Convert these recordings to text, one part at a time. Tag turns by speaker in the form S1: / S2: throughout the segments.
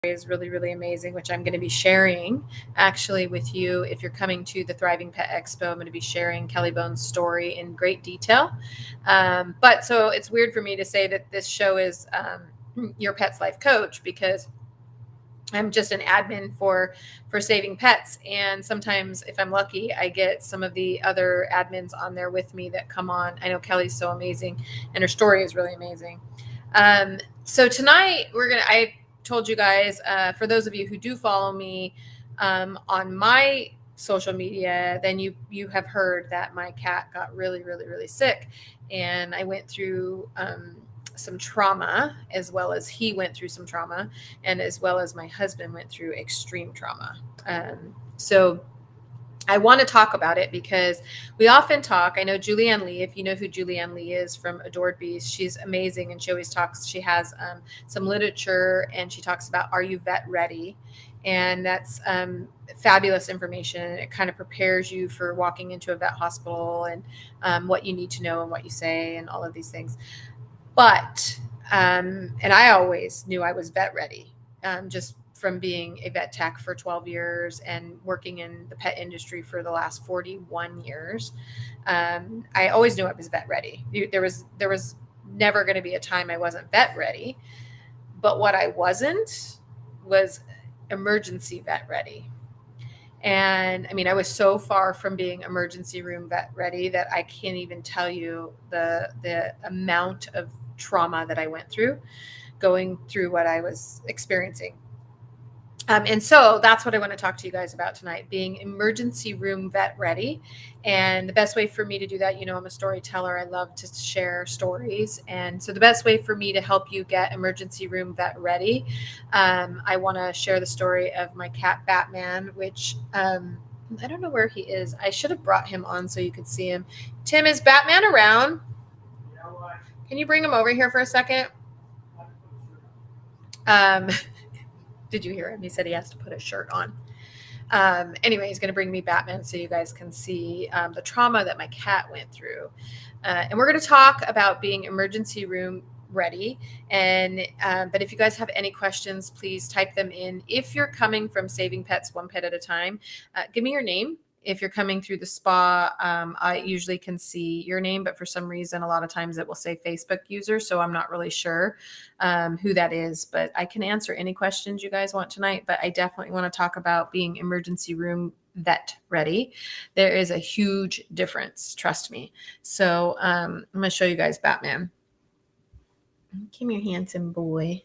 S1: is really, really amazing, which I'm going to be sharing actually with you. If you're coming to the Thriving Pet Expo, I'm going to be sharing Kelly Bone's story in great detail. But so it's weird for me to say that this show is your pet's life coach, because I'm just an admin for Saving Pets. And sometimes if I'm lucky, I get some of the other admins on there with me that come on. I know Kelly's so amazing and her story is really amazing. So tonight I told you guys, for those of you who do follow me on my social media, then you have heard that my cat got really, really, really sick. And I went through some trauma, as well as he went through some trauma, and as well as my husband went through extreme trauma. So I want to talk about it because we often talk. I know Julianne Lee, if you know who Julianne Lee is from Adored Bees, she's amazing. And she always talks, she has some literature, and she talks about, are you vet ready? And that's fabulous information. And it kind of prepares you for walking into a vet hospital, and what you need to know and what you say and all of these things. But, and I always knew I was vet ready, just from being a vet tech for 12 years and working in the pet industry for the last 41 years. I always knew I was vet ready. There was never going to be a time I wasn't vet ready. But what I wasn't was emergency vet ready. And I mean, I was so far from being emergency room vet ready that I can't even tell you the amount of trauma that I went through going through what I was experiencing. And so that's what I want to talk to you guys about tonight, being emergency room vet ready. And the best way for me to do that, I'm a storyteller. I love to share stories. And so the best way for me to help you get emergency room vet ready, I want to share the story of my cat, Batman, which I don't know where he is. I should have brought him on so you could see him. Tim, is Batman around? Can you bring him over here for a second? Did you hear him? He said he has to put a shirt on. Anyway, he's going to bring me Batman so you guys can see the trauma that my cat went through. And we're going to talk about being emergency room ready. And but if you guys have any questions, please type them in. If you're coming from Saving Pets One Pet at a Time, give me your name. If you're coming through the spa, I usually can see your name, but for some reason, a lot of times it will say Facebook user. So I'm not really sure who that is, but I can answer any questions you guys want tonight. But I definitely want to talk about being emergency room vet ready. There is a huge difference, trust me. So I'm going to show you guys Batman. Come here, handsome boy.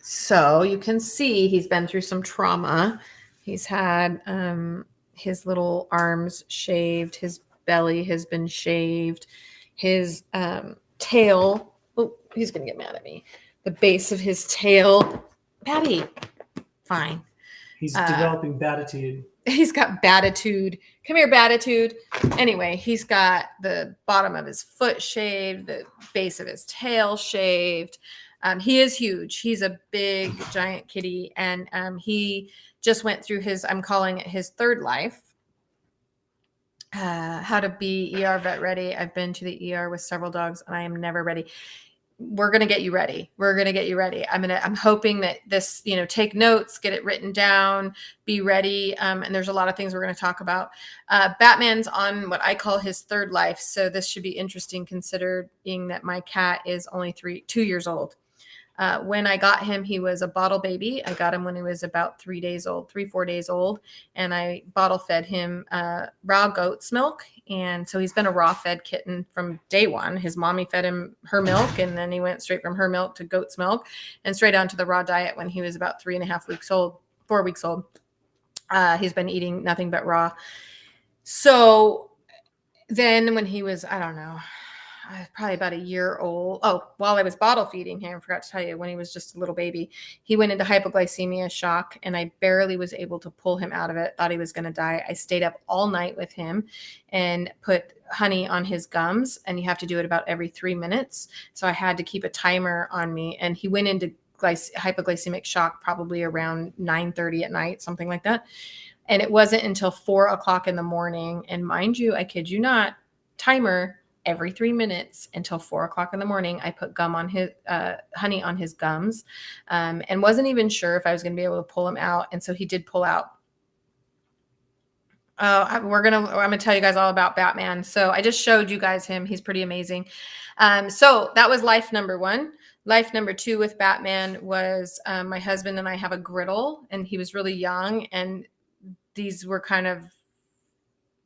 S1: So you can see he's been through some trauma. He's had his little arms shaved. His belly has been shaved. His tail. Oh, he's going to get mad at me. The base of his tail. Patty. Fine.
S2: He's developing batitude.
S1: He's got batitude. Come here, batitude. Anyway, he's got the bottom of his foot shaved, the base of his tail shaved. He is huge. He's a big, giant kitty. And he just went through I'm calling it his third life. How to be ER vet ready. I've been to the ER with several dogs and I am never ready. We're going to get you ready. We're going to get you ready. I'm hoping that this, take notes, get it written down, be ready. And there's a lot of things we're going to talk about. Batman's on what I call his third life. So this should be interesting considering that my cat is only 2 years old. When I got him, he was a bottle baby. I got him when he was about 4 days old. And I bottle fed him raw goat's milk. And so he's been a raw fed kitten from day one. His mommy fed him her milk, and then he went straight from her milk to goat's milk and straight onto the raw diet when he was about 4 weeks old. He's been eating nothing but raw. So then when he was, I don't know, probably about a year old. Oh, while I was bottle feeding him, I forgot to tell you, when he was just a little baby, he went into hypoglycemia shock, and I barely was able to pull him out of it. Thought he was going to die. I stayed up all night with him and put honey on his gums, and you have to do it about every 3 minutes. So I had to keep a timer on me, and he went into hypoglycemic shock probably around 9:30 at night, something like that. And it wasn't until 4 o'clock in the morning. And mind you, I kid you not, timer, every 3 minutes until 4 o'clock in the morning. I put gum on his honey on his gums, and wasn't even sure if I was going to be able to pull him out. And so he did pull out. I'm gonna tell you guys all about Batman. So I just showed you guys him. He's pretty amazing. So that was life number one. Life number two with Batman was my husband and I have a griddle, and he was really young, and these were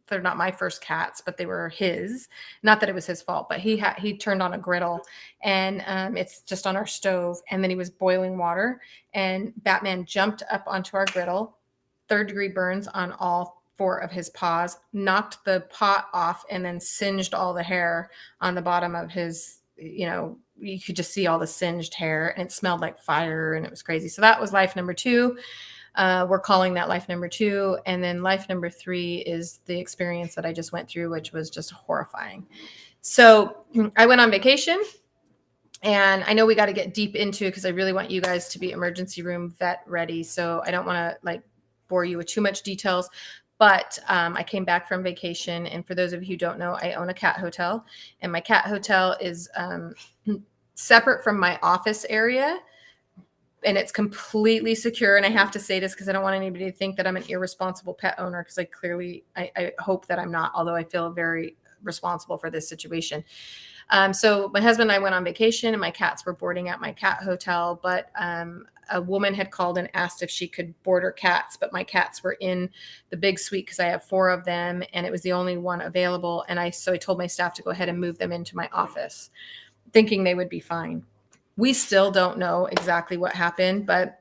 S1: they're not my first cats, but they were his. Not that it was his fault, but he turned on a griddle, and it's just on our stove, and then he was boiling water, and Batman jumped up onto our griddle, 3rd-degree burns on all 4 of his paws, knocked the pot off, and then singed all the hair on the bottom of his, you could just see all the singed hair, and it smelled like fire, and it was crazy. So that was life number 2. We're calling that life number 2. And then life number 3 is the experience that I just went through, which was just horrifying. So I went on vacation, and I know we got to get deep into it because I really want you guys to be emergency room vet ready. So I don't want to bore you with too much details, but I came back from vacation. And for those of you who don't know, I own a cat hotel, and my cat hotel is separate from my office area. And it's completely secure. And I have to say this because I don't want anybody to think that I'm an irresponsible pet owner, because I hope that I'm not, although I feel very responsible for this situation. So my husband and I went on vacation, and my cats were boarding at my cat hotel, but a woman had called and asked if she could board her cats, but my cats were in the big suite because I have 4 of them, and it was the only one available. And so I told my staff to go ahead and move them into my office, thinking they would be fine. We still don't know exactly what happened, but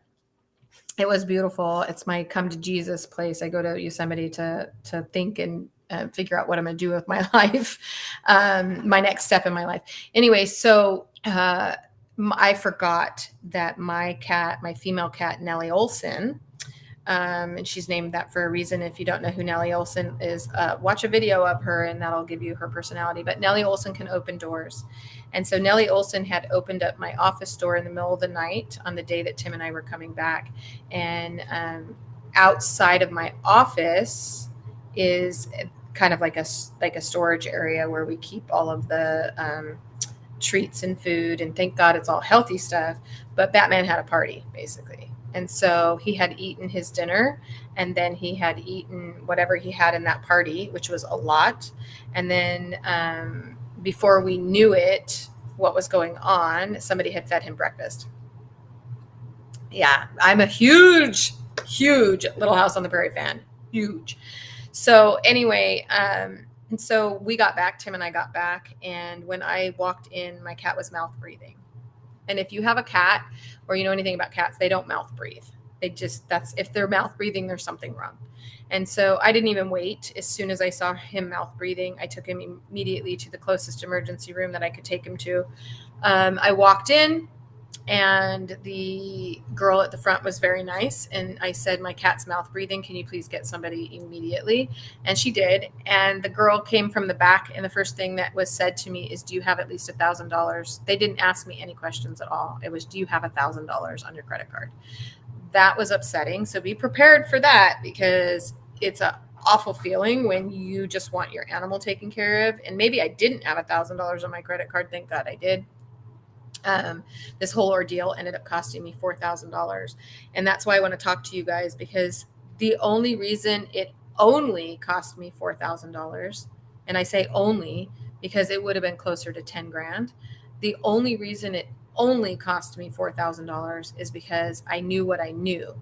S1: it was beautiful. It's my come to Jesus place. I go to Yosemite to think and figure out what I'm going to do with my life, my next step in my life. Anyway, so I forgot that my female cat, Nellie Olson, and she's named that for a reason. If you don't know who Nellie Olson is, watch a video of her, and that'll give you her personality. But Nellie Olson can open doors. And so Nellie Olson had opened up my office door in the middle of the night on the day that Tim and I were coming back. And outside of my office is kind of like a storage area where we keep all of the treats and food. And thank God it's all healthy stuff. But Batman had a party, basically. And so he had eaten his dinner, and then he had eaten whatever he had in that party, which was a lot. And then before we knew it, what was going on, somebody had fed him breakfast. Yeah, I'm a huge Little House on the Prairie fan. Huge. So anyway, and so we got back, Tim and I got back, and when I walked in, my cat was mouth breathing. And if you have a cat or you know anything about cats, they don't mouth breathe. If they're mouth breathing, there's something wrong. And so I didn't even wait. As soon as I saw him mouth breathing, I took him immediately to the closest emergency room that I could take him to. I walked in, and the girl at the front was very nice. And I said, my cat's mouth breathing. Can you please get somebody immediately? And she did. And the girl came from the back. And the first thing that was said to me is, do you have at least $1,000? They didn't ask me any questions at all. It was, do you have $1,000 on your credit card? That was upsetting. So be prepared for that, because it's an awful feeling when you just want your animal taken care of. And maybe I didn't have $1,000 on my credit card. Thank God I did. This whole ordeal ended up costing me $4,000. And that's why I want to talk to you guys, because the only reason it only cost me $4,000, and I say only because it would have been closer to 10 grand. The only reason it only cost me $4,000 is because I knew what I knew,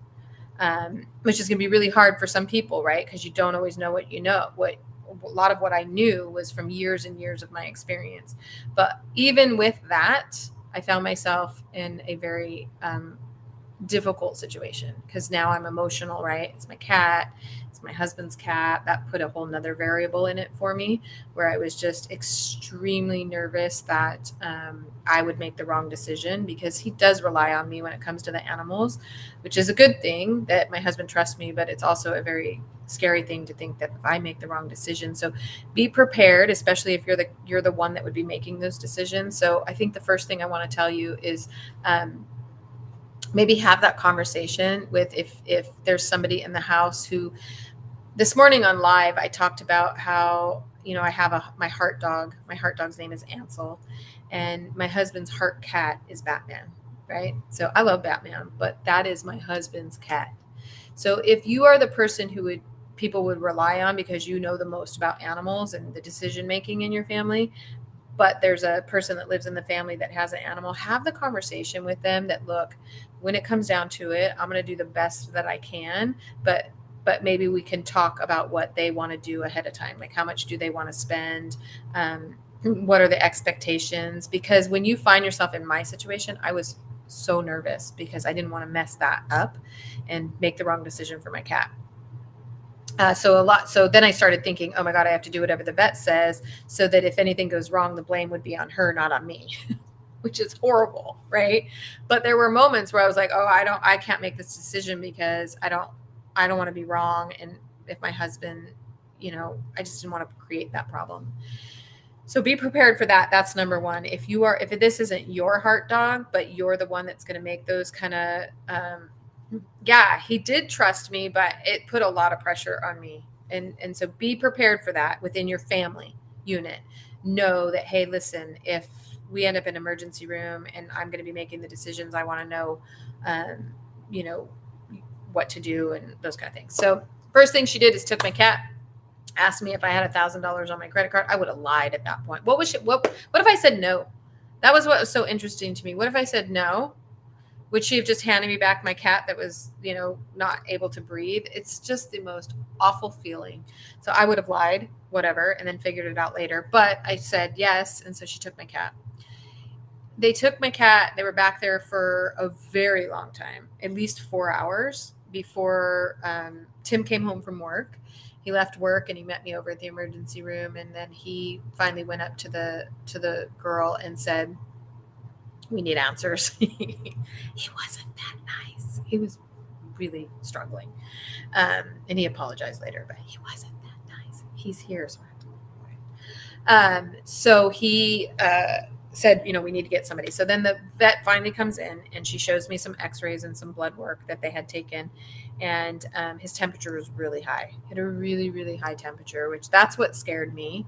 S1: which is going to be really hard for some people, right? Because you don't always know what you know. A lot of what I knew was from years and years of my experience. But even with that, I found myself in a very difficult situation, because now I'm emotional, right? It's my cat. It's my husband's cat. That put a whole nother variable in it for me, where I was just extremely nervous that I would make the wrong decision, because he does rely on me when it comes to the animals, which is a good thing that my husband trusts me, but it's also a very scary thing to think that if I make the wrong decision. So be prepared, especially if you're the one that would be making those decisions. So I think the first thing I want to tell you is maybe have that conversation with, if there's somebody in the house who, this morning on live, I talked about how, I have my heart dog. My heart dog's name is Ansel, and my husband's heart cat is Batman, right? So I love Batman, but that is my husband's cat. So if you are the person who people would rely on because you know the most about animals and the decision making in your family, but there's a person that lives in the family that has an animal, have the conversation with them that, look, when it comes down to it, I'm going to do the best that I can, but maybe we can talk about what they want to do ahead of time. Like, how much do they want to spend? What are the expectations? Because when you find yourself in my situation, I was so nervous because I didn't want to mess that up and make the wrong decision for my cat. So then I started thinking, oh my God, I have to do whatever the vet says so that if anything goes wrong, the blame would be on her, not on me, which is horrible. Right. But there were moments where I was like, oh, I can't make this decision because I don't want to be wrong. And if my husband, I just didn't want to create that problem. So be prepared for that. That's number one. If this isn't your heart dog, but you're the one that's going to make those kind of, yeah, he did trust me, but it put a lot of pressure on me. And so be prepared for that within your family unit. Know that, hey, listen, if we end up in emergency room and I'm going to be making the decisions, I want to know, what to do and those kind of things. So first thing she did is took my cat, asked me if I had $1,000 on my credit card. I would have lied at that point. What if I said no? That was what was so interesting to me. What if I said no? Would she have just handed me back my cat that was, not able to breathe? It's just the most awful feeling. So I would have lied, whatever, and then figured it out later. But I said yes, and so she took my cat. They took my cat. They were back there for a very long time, at least 4 hours before Tim came home from work. He left work and he met me over at the emergency room, and then he finally went up to the girl and said, we need answers. He wasn't that nice. He was really struggling. And he apologized later, but he wasn't that nice. He's here, so I have to go. So he said, we need to get somebody. So then the vet finally comes in and she shows me some x-rays and some blood work that they had taken. And his temperature was really high. He had a really, really high temperature, which that's what scared me.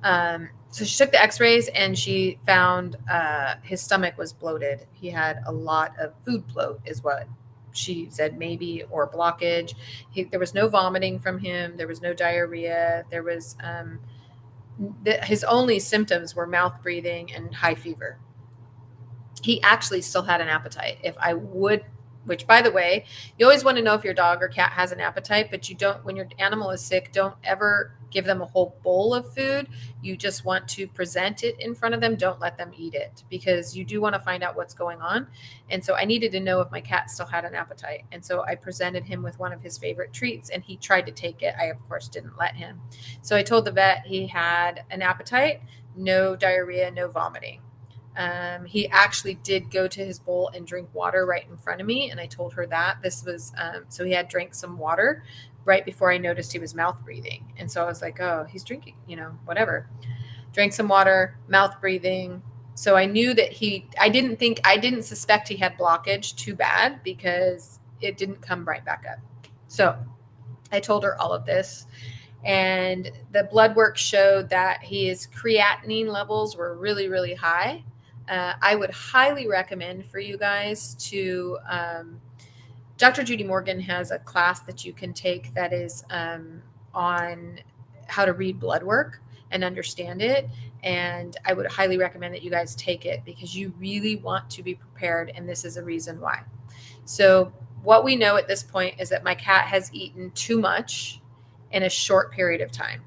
S1: So she took the x-rays and she found his stomach was bloated. He had a lot of food bloat is what she said, maybe, or blockage. There was no vomiting from him. There was no diarrhea. There was his only symptoms were mouth breathing and high fever. He actually still had an appetite. Which, by the way, you always want to know if your dog or cat has an appetite, but you don't, when your animal is sick, don't ever give them a whole bowl of food. You just want to present it in front of them. Don't let them eat it because you do want to find out what's going on. And so I needed to know if my cat still had an appetite. And so I presented him with one of his favorite treats and he tried to take it. I, of course, didn't let him. So I told the vet he had an appetite, no diarrhea, no vomiting. He actually did go to his bowl and drink water right in front of me. And I told her that this was, so he had drank some water right before I noticed he was mouth breathing. And so I was like, oh, he's drinking, whatever. Drank some water, mouth breathing. So I knew that I didn't suspect he had blockage too bad because it didn't come right back up. So I told her all of this. And the blood work showed that his creatinine levels were really, really high. I would highly recommend for you guys to, Dr. Judy Morgan has a class that you can take that is on how to read blood work and understand it. And I would highly recommend that you guys take it because you really want to be prepared. And this is a reason why. So what we know at this point is that my cat has eaten too much in a short period of time.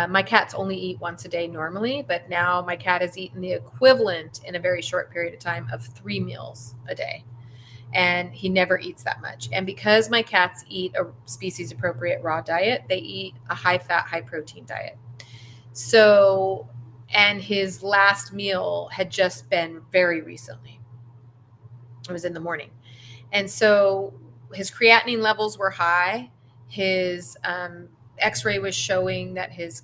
S1: My cats only eat once a day normally, but now my cat has eaten the equivalent in a very short period of time of 3 meals a day. And he never eats that much. And because my cats eat a species appropriate raw diet, they eat a high fat, high protein diet. So, and his last meal had just been very recently. It was in the morning. And so his creatinine levels were high. His x-ray was showing that his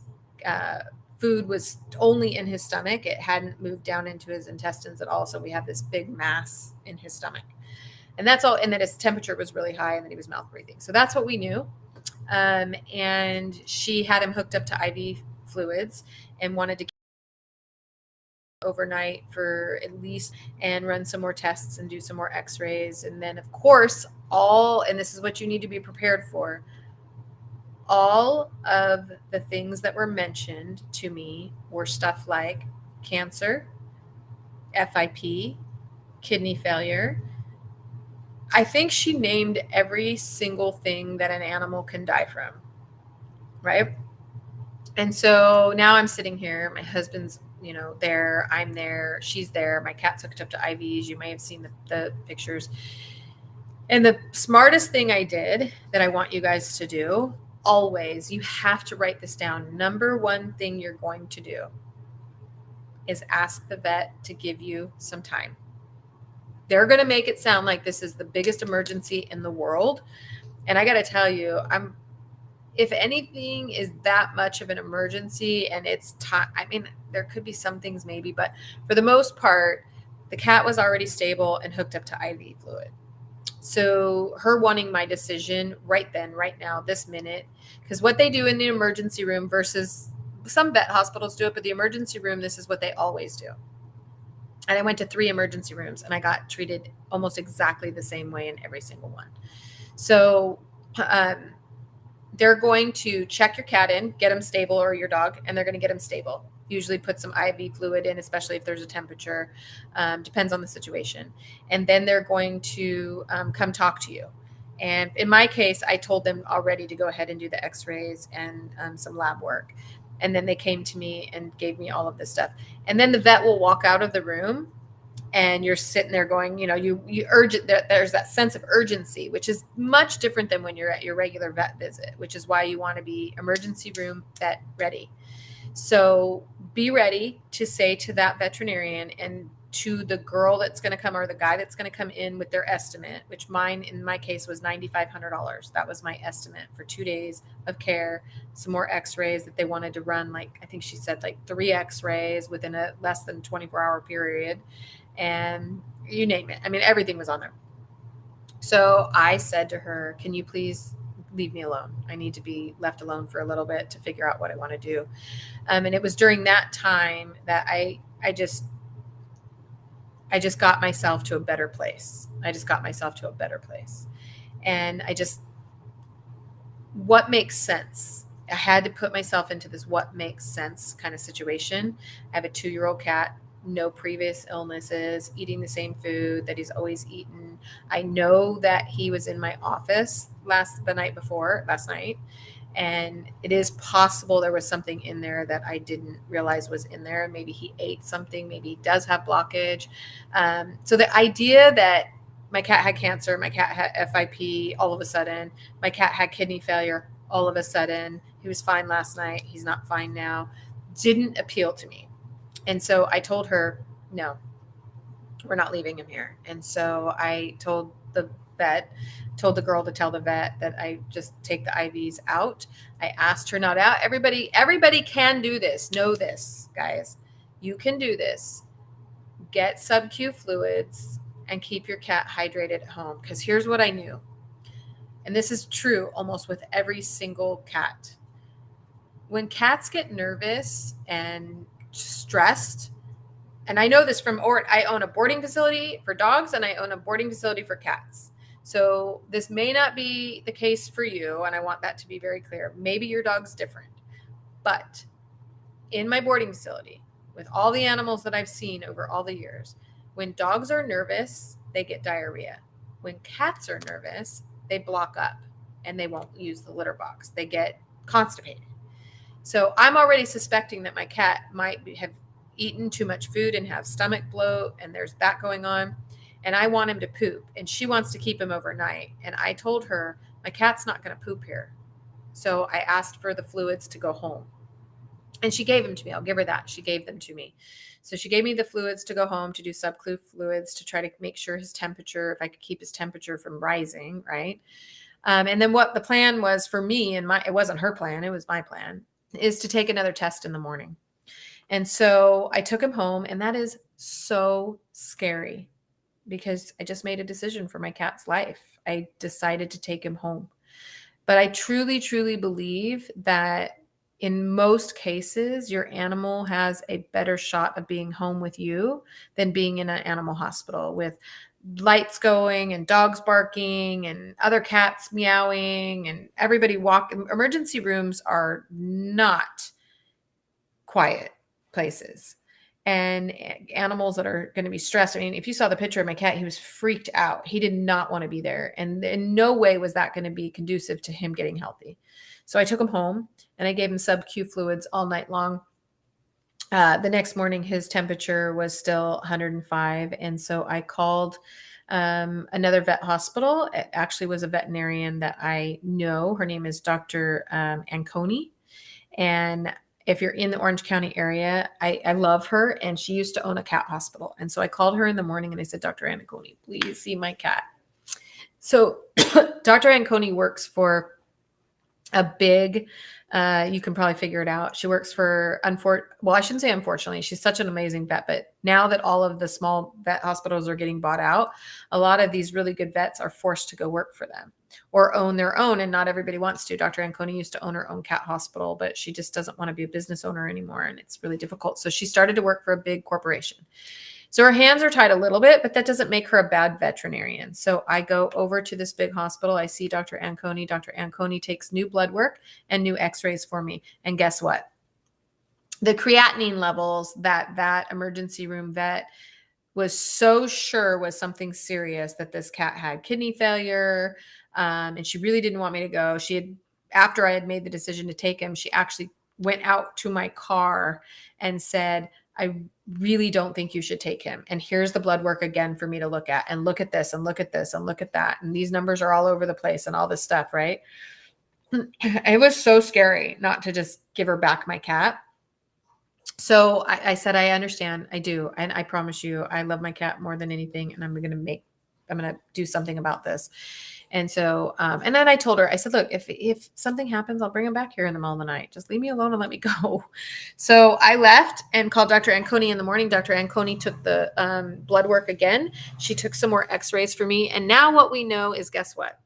S1: food was only in his stomach. It hadn't moved down into his intestines at all. So we have this big mass in his stomach. And that's all. And that his temperature was really high and that he was mouth breathing. So that's what we knew. And she had him hooked up to IV fluids and wanted to overnight for at least and run some more tests and do some more x-rays. And then of course, and this is what you need to be prepared for, all of the things that were mentioned to me were stuff like cancer, FIP, kidney failure. I think she named every single thing that an animal can die from, right? And so now I'm sitting here, my husband's, there, I'm there, she's there, my cat's hooked up to IVs. You may have seen the pictures. And the smartest thing I did that I want you guys to do, always, you have to write this down. Number one thing you're going to do is ask the vet to give you some time. They're going to make it sound like this is the biggest emergency in the world. And I got to tell you, if anything is that much of an emergency and it's time, I mean, there could be some things maybe, but for the most part, the cat was already stable and hooked up to IV fluid. So her wanting my decision right then, right now, this minute, because what they do in the emergency room versus some vet hospitals do it, but the emergency room, this is what they always do. And I went to 3 emergency rooms and I got treated almost exactly the same way in every single one. So, they're going to check your cat in, get him stable, or your dog, and they're going to get him stable. Usually put some IV fluid in, especially if there's a temperature. Depends on the situation. And then they're going to come talk to you. And in my case, I told them already to go ahead and do the x-rays and some lab work. And then they came to me and gave me all of this stuff. And then the vet will walk out of the room and you're sitting there going, you urge it. There's that sense of urgency, which is much different than when you're at your regular vet visit, which is why you want to be emergency room vet ready. So be ready to say to that veterinarian and to the girl that's going to come or the guy that's going to come in with their estimate, which in my case was $9,500. That was my estimate for 2 days of care, some more x-rays that they wanted to run. Like, I think she said like 3 x-rays within a less than 24-hour period. And you name it. I mean, everything was on there. So I said to her, can you please leave me alone? I need to be left alone for a little bit to figure out what I want to do. And it was during that time that I just got myself to a better place. And what makes sense? I had to put myself into this what makes sense kind of situation. I have a 2-year-old cat, no previous illnesses, eating the same food that he's always eaten. I know that he was in my office last night, and it is possible there was something in there that I didn't realize was in there. Maybe he ate something, maybe he does have blockage. So the idea that my cat had cancer, my cat had FIP all of a sudden, my cat had kidney failure all of a sudden, he was fine last night, he's not fine now, didn't appeal to me. And so I told her, no, we're not leaving him here. And so I told the girl to tell the vet that I just take the IVs out. I asked her not out. Everybody can do this. Know this, guys. You can do this. Get sub-Q fluids and keep your cat hydrated at home. Because here's what I knew. And this is true almost with every single cat. When cats get nervous and stressed, and I know this I own a boarding facility for dogs and I own a boarding facility for cats. So this may not be the case for you, and I want that to be very clear. Maybe your dog's different. But in my boarding facility, with all the animals that I've seen over all the years, when dogs are nervous, they get diarrhea. When cats are nervous, they block up and they won't use the litter box. They get constipated. So I'm already suspecting that my cat might have eaten too much food and have stomach bloat, and there's that going on. And I want him to poop, and she wants to keep him overnight. And I told her, my cat's not going to poop here. So I asked for the fluids to go home. And she gave them to me. I'll give her that. She gave them to me. So she gave me the fluids to go home to do sub-Q fluids to try to make sure his temperature, if I could keep his temperature from rising, right? And then what the plan was for me, it wasn't her plan, it was my plan, is to take another test in the morning. And so I took him home, and that is so scary because I just made a decision for my cat's life. I decided to take him home. But I truly, truly believe that in most cases, your animal has a better shot of being home with you than being in an animal hospital with lights going and dogs barking and other cats meowing and everybody walking. Emergency rooms are not quiet places. And animals that are going to be stressed. I mean, if you saw the picture of my cat, he was freaked out. He did not want to be there. And in no way was that going to be conducive to him getting healthy. So I took him home and I gave him sub-Q fluids all night long. The next morning, his temperature was still 105. And so I called another vet hospital. It actually was a veterinarian that I know. Her name is Dr. Anconi. And if you're in the Orange County area, I love her. And she used to own a cat hospital. And so I called her in the morning and I said, Dr. Anconi, please see my cat. So Dr. Anconi works for a big, you can probably figure it out. She works for, well, I shouldn't say unfortunately, she's such an amazing vet, but now that all of the small vet hospitals are getting bought out, a lot of these really good vets are forced to go work for them or own their own. And not everybody wants to. Dr. Anconi used to own her own cat hospital, but she just doesn't want to be a business owner anymore. And it's really difficult. So she started to work for a big corporation. So her hands are tied a little bit, but that doesn't make her a bad veterinarian. So I go over to this big hospital. I see Dr. Anconi. Dr. Anconi takes new blood work and new x-rays for me. And guess what? The creatinine levels that emergency room vet was so sure was something serious, that this cat had kidney failure. And she really didn't want me to go. She had, after I had made the decision to take him, she actually went out to my car and said, I really don't think you should take him. And here's the blood work again for me to look at, and look at this and look at this and look at that. And these numbers are all over the place and all this stuff, right? It was so scary not to just give her back my cat. So I said, I understand. I do. And I promise you, I love my cat more than anything. And I'm going to do something about this. And so, and then I told her, I said, look, if something happens, I'll bring him back here in the middle of the night. Just leave me alone and let me go. So I left and called Dr. Anconi in the morning. Dr. Anconi took the blood work again. She took some more x-rays for me. And now what we know is, guess what?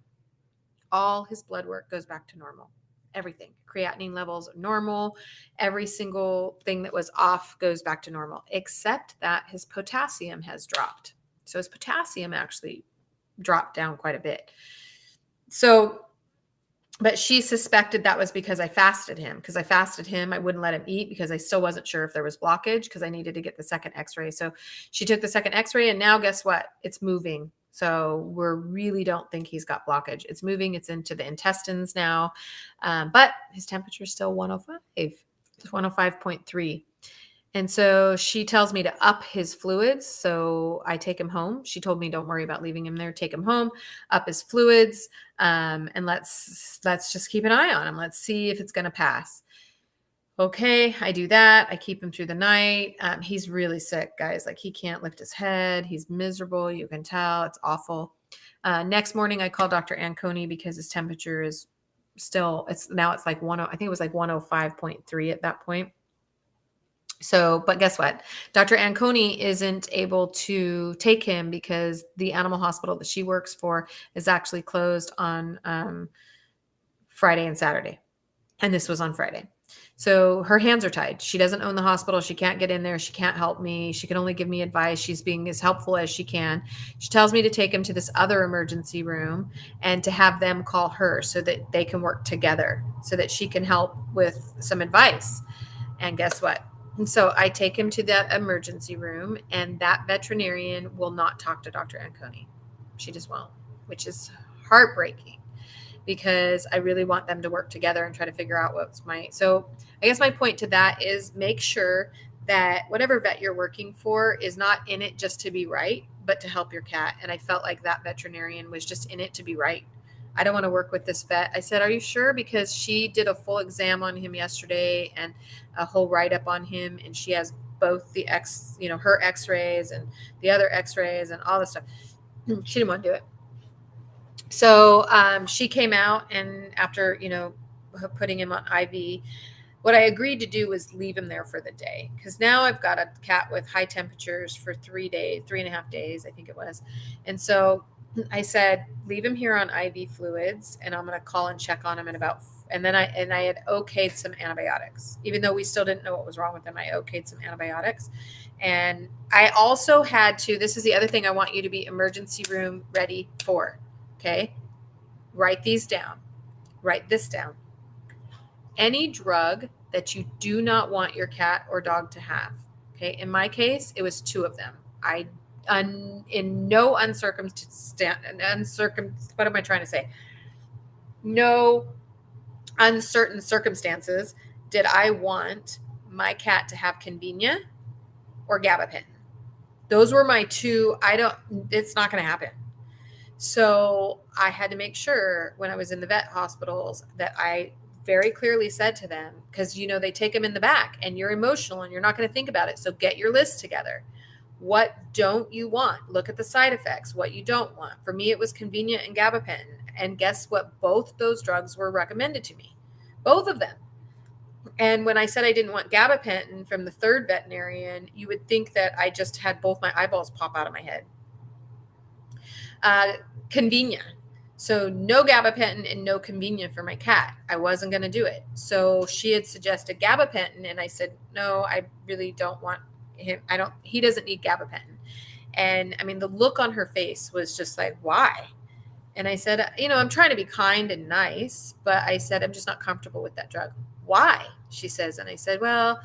S1: All his blood work goes back to normal. Everything. Creatinine levels are normal. Every single thing that was off goes back to normal, except that his potassium has dropped. So his potassium actually dropped down quite a bit. So, but she suspected that was because I fasted him. Because I fasted him, I wouldn't let him eat because I still wasn't sure if there was blockage, because I needed to get the second x-ray. So she took the second x-ray, and now guess what? It's moving. So we really don't think he's got blockage. It's moving. It's into the intestines now. But his temperature is still 105. It's 105.3. And so she tells me to up his fluids. So I take him home. She told me, don't worry about leaving him there. Take him home, up his fluids, and let's just keep an eye on him. Let's see if it's going to pass. Okay, I do that. I keep him through the night. He's really sick, guys. Like, he can't lift his head. He's miserable. You can tell. It's awful. Next morning, I call Dr. Anconi because his temperature is still, it's like I think it was like 105.3 at that point. So, but guess what? Dr. Anconi isn't able to take him because the animal hospital that she works for is actually closed on Friday and Saturday. And this was on Friday. So her hands are tied. She doesn't own the hospital. She can't get in there. She can't help me. She can only give me advice. She's being as helpful as she can. She tells me to take him to this other emergency room and to have them call her so that they can work together, so that she can help with some advice. And guess what? And so I take him to that emergency room, and that veterinarian will not talk to Dr. Anconi. She just won't, which is heartbreaking, because I really want them to work together and try to figure out so I guess my point to that is, make sure that whatever vet you're working for is not in it just to be right, but to help your cat. And I felt like that veterinarian was just in it to be right. I don't want to work with this vet. I said, are you sure? Because she did a full exam on him yesterday and a whole write-up on him. And she has both the her x-rays and the other x-rays and all this stuff. She didn't want to do it. So she came out, and after, putting him on IV, what I agreed to do was leave him there for the day. Because now I've got a cat with high temperatures for 3 days, 3.5 days, I think it was. And so I said, leave him here on IV fluids, and I'm going to call and check on him and then I had okayed some antibiotics, even though we still didn't know what was wrong with him. I okayed some antibiotics, and I also had to. This is the other thing I want you to be emergency room ready for. Okay, write these down. Write this down. Any drug that you do not want your cat or dog to have. Okay, in my case, it was 2 of them. In no what am I trying to say? No uncertain circumstances did I want my cat to have Convenia or gabapentin. Those were my 2. It's not going to happen. So I had to make sure when I was in the vet hospitals that I very clearly said to them, because they take them in the back and you're emotional and you're not going to think about it. So get your list together. What don't you want? Look at the side effects, what you don't want. For me, it was Convenia and gabapentin. And guess what? Both those drugs were recommended to me. Both of them. And when I said I didn't want gabapentin from the 3rd veterinarian, you would think that I just had both my eyeballs pop out of my head. Convenia. So no gabapentin and no Convenia for my cat. I wasn't going to do it. So she had suggested gabapentin, and I said, no, I really don't want him. He doesn't need gabapentin. And I mean, the look on her face was just like, why? And I said, I'm trying to be kind and nice, but I said, I'm just not comfortable with that drug. Why? She says. And I said, well,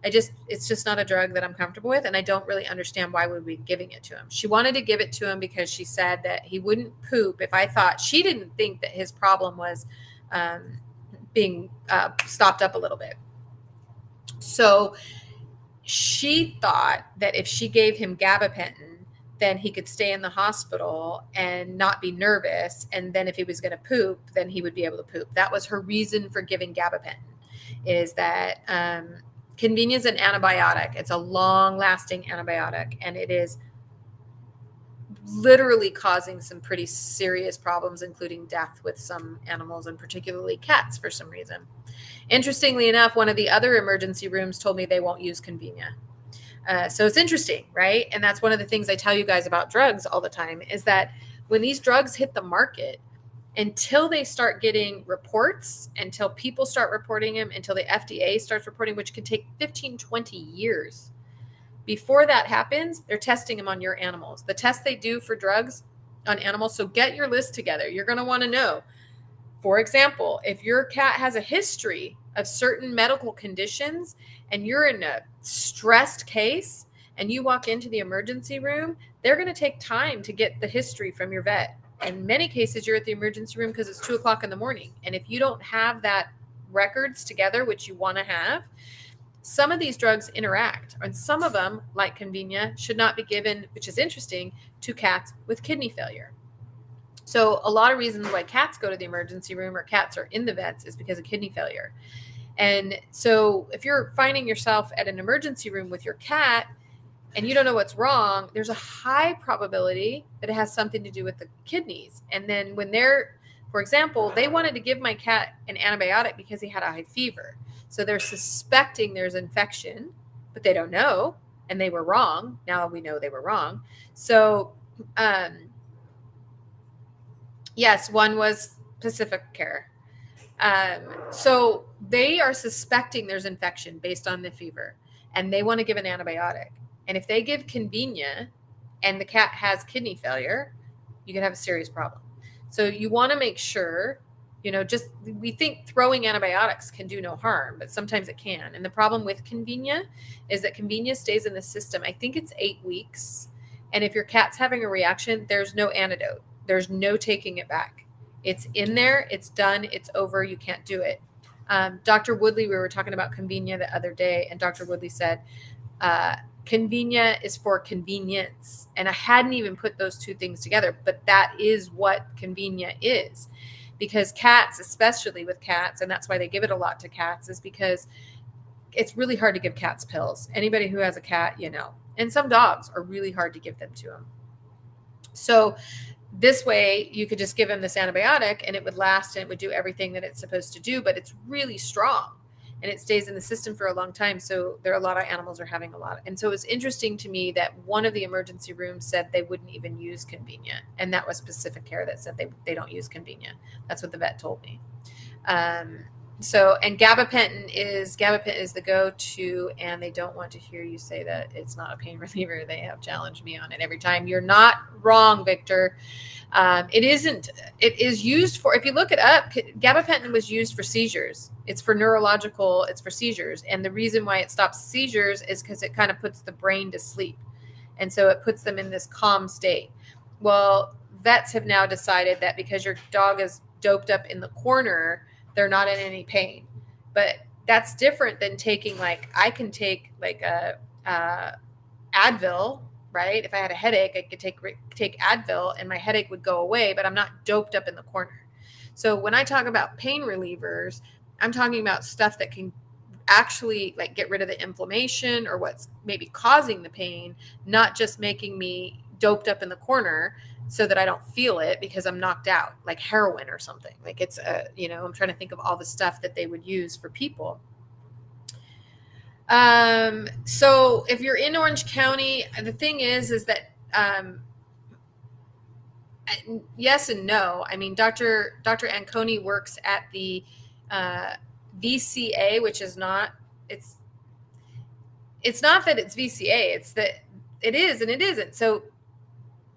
S1: it's just not a drug that I'm comfortable with. And I don't really understand why would we be giving it to him. She wanted to give it to him because she said that he wouldn't poop if I thought, she didn't think that his problem was being stopped up a little bit. So she thought that if she gave him gabapentin, then he could stay in the hospital and not be nervous. And then if he was going to poop, then he would be able to poop. That was her reason for giving gabapentin, is that Convenia is an antibiotic. It's a long-lasting antibiotic, and it is literally causing some pretty serious problems, including death with some animals, and particularly cats for some reason. Interestingly enough, one of the other emergency rooms told me they won't use Convenia. So it's interesting, right? And that's one of the things I tell you guys about drugs all the time, is that when these drugs hit the market, until they start getting reports, until people start reporting them, until the FDA starts reporting, which can take 15, 20 years. Before that happens, they're testing them on your animals. The tests they do for drugs on animals. So get your list together. You're going to want to know, for example, if your cat has a history of certain medical conditions and you're in a stressed case and you walk into the emergency room, they're going to take time to get the history from your vet. In many cases, you're at the emergency room because it's 2:00 in the morning. And if you don't have that records together, which you want to have, some of these drugs interact. And some of them, like Convenia, should not be given, which is interesting, to cats with kidney failure. So a lot of reasons why cats go to the emergency room or cats are in the vets is because of kidney failure. And so if you're finding yourself at an emergency room with your cat and you don't know what's wrong, there's a high probability that it has something to do with the kidneys. And then when for example, they wanted to give my cat an antibiotic because he had a high fever. So they're suspecting there's infection, but they don't know. And they were wrong. Now we know they were wrong. So, yes, one was Pacific Care. So they are suspecting there's infection based on the fever, and they want to give an antibiotic. And if they give Convenia and the cat has kidney failure, you could have a serious problem. So you want to make sure, we think throwing antibiotics can do no harm, but sometimes it can. And the problem with Convenia is that Convenia stays in the system. I think it's 8 weeks. And if your cat's having a reaction, there's no antidote. There's no taking it back. It's in there. It's done. It's over. You can't do it. Dr. Woodley, we were talking about Convenia the other day, and Dr. Woodley said, Convenia is for convenience. And I hadn't even put those two things together, but that is what Convenia is. Because cats, especially with cats, and that's why they give it a lot to cats, is because it's really hard to give cats pills. Anybody who has a cat, and some dogs are really hard to give them to them. So this way you could just give them this antibiotic and it would last and it would do everything that it's supposed to do, but it's really strong. and it stays in the system for a long time. So there are a lot of animals are having a lot. And so it's interesting to me that one of the emergency rooms said they wouldn't even use Convenient. And that was specific care that said they don't use Convenient. That's what the vet told me. And gabapentin is the go-to, and they don't want to hear you say that it's not a pain reliever. They have challenged me on it every time. You're not wrong, Victor. It isn't. It is used for, if you look it up, gabapentin was used for seizures. It's for neurological, it's for seizures. And the reason why it stops seizures is because it kind of puts the brain to sleep. And so it puts them in this calm state. Well, vets have now decided that because your dog is doped up in the corner, they're not in any pain. But that's different than taking, like, I can take like a Advil, right? If I had a headache, I could take Advil and my headache would go away, but I'm not doped up in the corner. So when I talk about pain relievers, I'm talking about stuff that can actually like get rid of the inflammation or what's maybe causing the pain, not just making me doped up in the corner so that I don't feel it because I'm knocked out, like heroin or something. Like it's I'm trying to think of all the stuff that they would use for people. So if you're in Orange County, the thing is that yes and no. I mean, Dr. Anconi works at the VCA, which is not, it's not that it's VCA, it's that it is and it isn't. So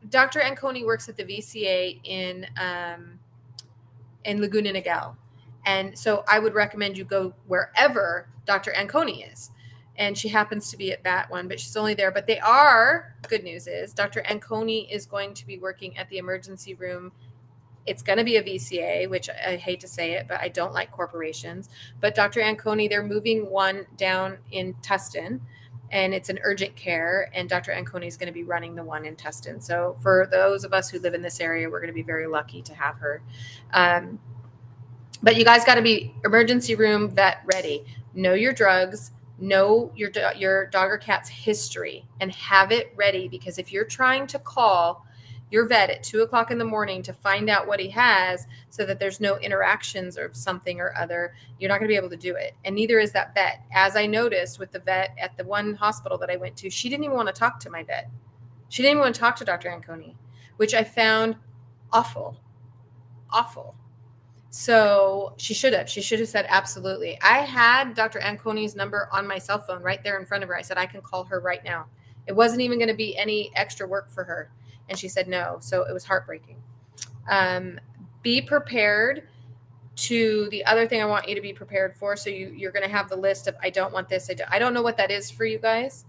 S1: Dr. Anconi works at the VCA in Laguna Niguel. And so I would recommend you go wherever Dr. Anconi is. And she happens to be at that one, but she's only there. But good news is Dr. Anconi is going to be working at the emergency room. It's going to be a VCA, which I hate to say it, but I don't like corporations. But Dr. Anconi, they're moving one down in Tustin, and it's an urgent care, and Dr. Anconi is going to be running the one in Tustin. So for those of us who live in this area, we're going to be very lucky to have her. But you guys got to be emergency room vet ready. Know your drugs, know your dog or cat's history, and have it ready, because if you're trying to call your vet at 2:00 in the morning to find out what he has so that there's no interactions or something or other, you're not going to be able to do it. And neither is that vet. As I noticed with the vet at the one hospital that I went to, she didn't even want to talk to my vet. She didn't even want to talk to Dr. Anconi, which I found awful. So she should have said, absolutely. I had Dr. Anconi's number on my cell phone right there in front of her. I said, I can call her right now. It wasn't even going to be any extra work for her. And she said no. So it was heartbreaking. Be prepared to, the other thing I want you to be prepared for. So you're going to have the list of, I don't want this. I don't know what that is for you guys.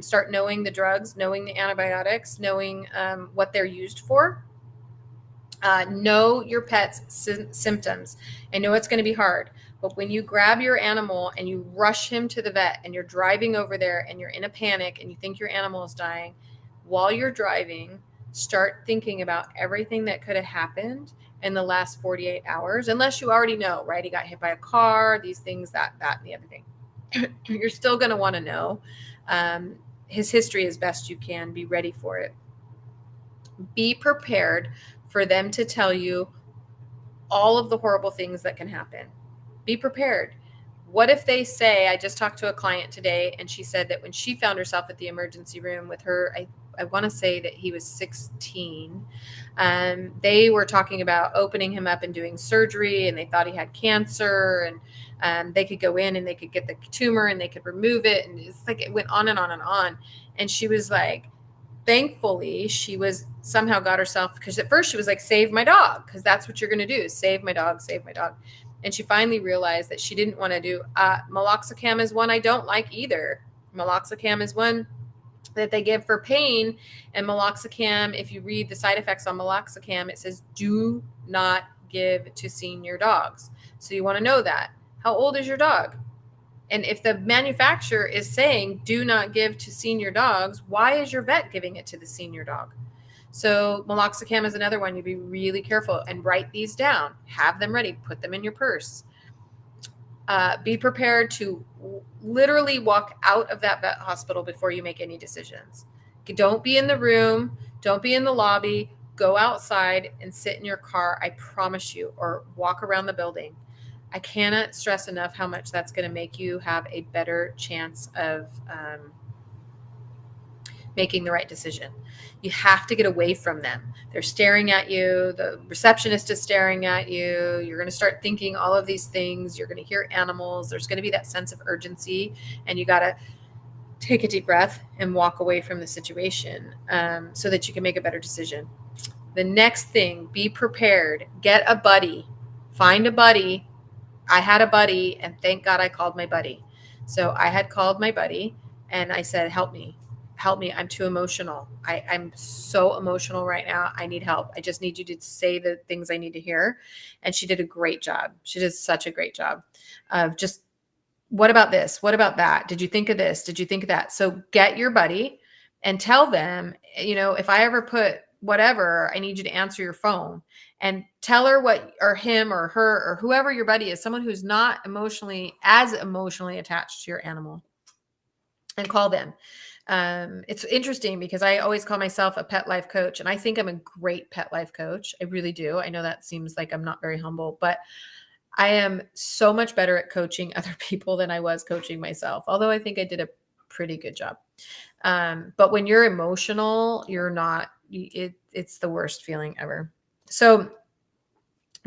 S1: Start knowing the drugs, knowing the antibiotics, knowing what they're used for. Know your pet's symptoms. I know it's going to be hard, but when you grab your animal and you rush him to the vet and you're driving over there and you're in a panic and you think your animal is dying, while you're driving, start thinking about everything that could have happened in the last 48 hours, unless you already know, right? He got hit by a car, these things, that, and the other thing. You're still going to want to know his history as best you can. Be ready for it. Be prepared for them to tell you all of the horrible things that can happen. Be prepared. What if they say, I just talked to a client today, and she said that when she found herself at the emergency room with her, I want to say that he was 16. They were talking about opening him up and doing surgery, and they thought he had cancer, and they could go in and they could get the tumor and they could remove it. And it's like, it went on and on and on. And she was like, thankfully, she was somehow got herself, because at first she was like, save my dog, because that's what you're going to do, save my dog. And she finally realized that she didn't want to do, meloxicam is one I don't like either. Meloxicam is one that they give for pain. And meloxicam, if you read the side effects on meloxicam, it says, do not give to senior dogs. So you want to know that. How old is your dog? And if the manufacturer is saying, do not give to senior dogs, why is your vet giving it to the senior dog? So meloxicam is another one. You be really careful and write these down. Have them ready. Put them in your purse. Be prepared to literally walk out of that vet hospital before you make any decisions. Don't be in the room. Don't be in the lobby. Go outside and sit in your car, I promise you, or walk around the building. I cannot stress enough how much that's going to make you have a better chance of making the right decision. You have to get away from them. They're staring at you. The receptionist is staring at you. You're going to start thinking all of these things. You're going to hear animals. There's going to be that sense of urgency, and you got to take a deep breath and walk away from the situation so that you can make a better decision. The next thing, be prepared. Get a buddy. Find a buddy. I had a buddy, and thank God I called my buddy. So I had called my buddy, and I said, help me. Help me. I'm too emotional. I'm so emotional right now. I need help. I just need you to say the things I need to hear. And she did a great job. She did such a great job of just, what about this? What about that? Did you think of this? Did you think of that? So get your buddy and tell them, if I ever put whatever, I need you to answer your phone and tell her what, or him or her or whoever your buddy is, someone who's not as emotionally attached to your animal, and call them. It's interesting because I always call myself a pet life coach, and I think I'm a great pet life coach. I really do. I know that seems like I'm not very humble, but I am so much better at coaching other people than I was coaching myself, although I think I did a pretty good job. But when you're emotional, it's the worst feeling ever. So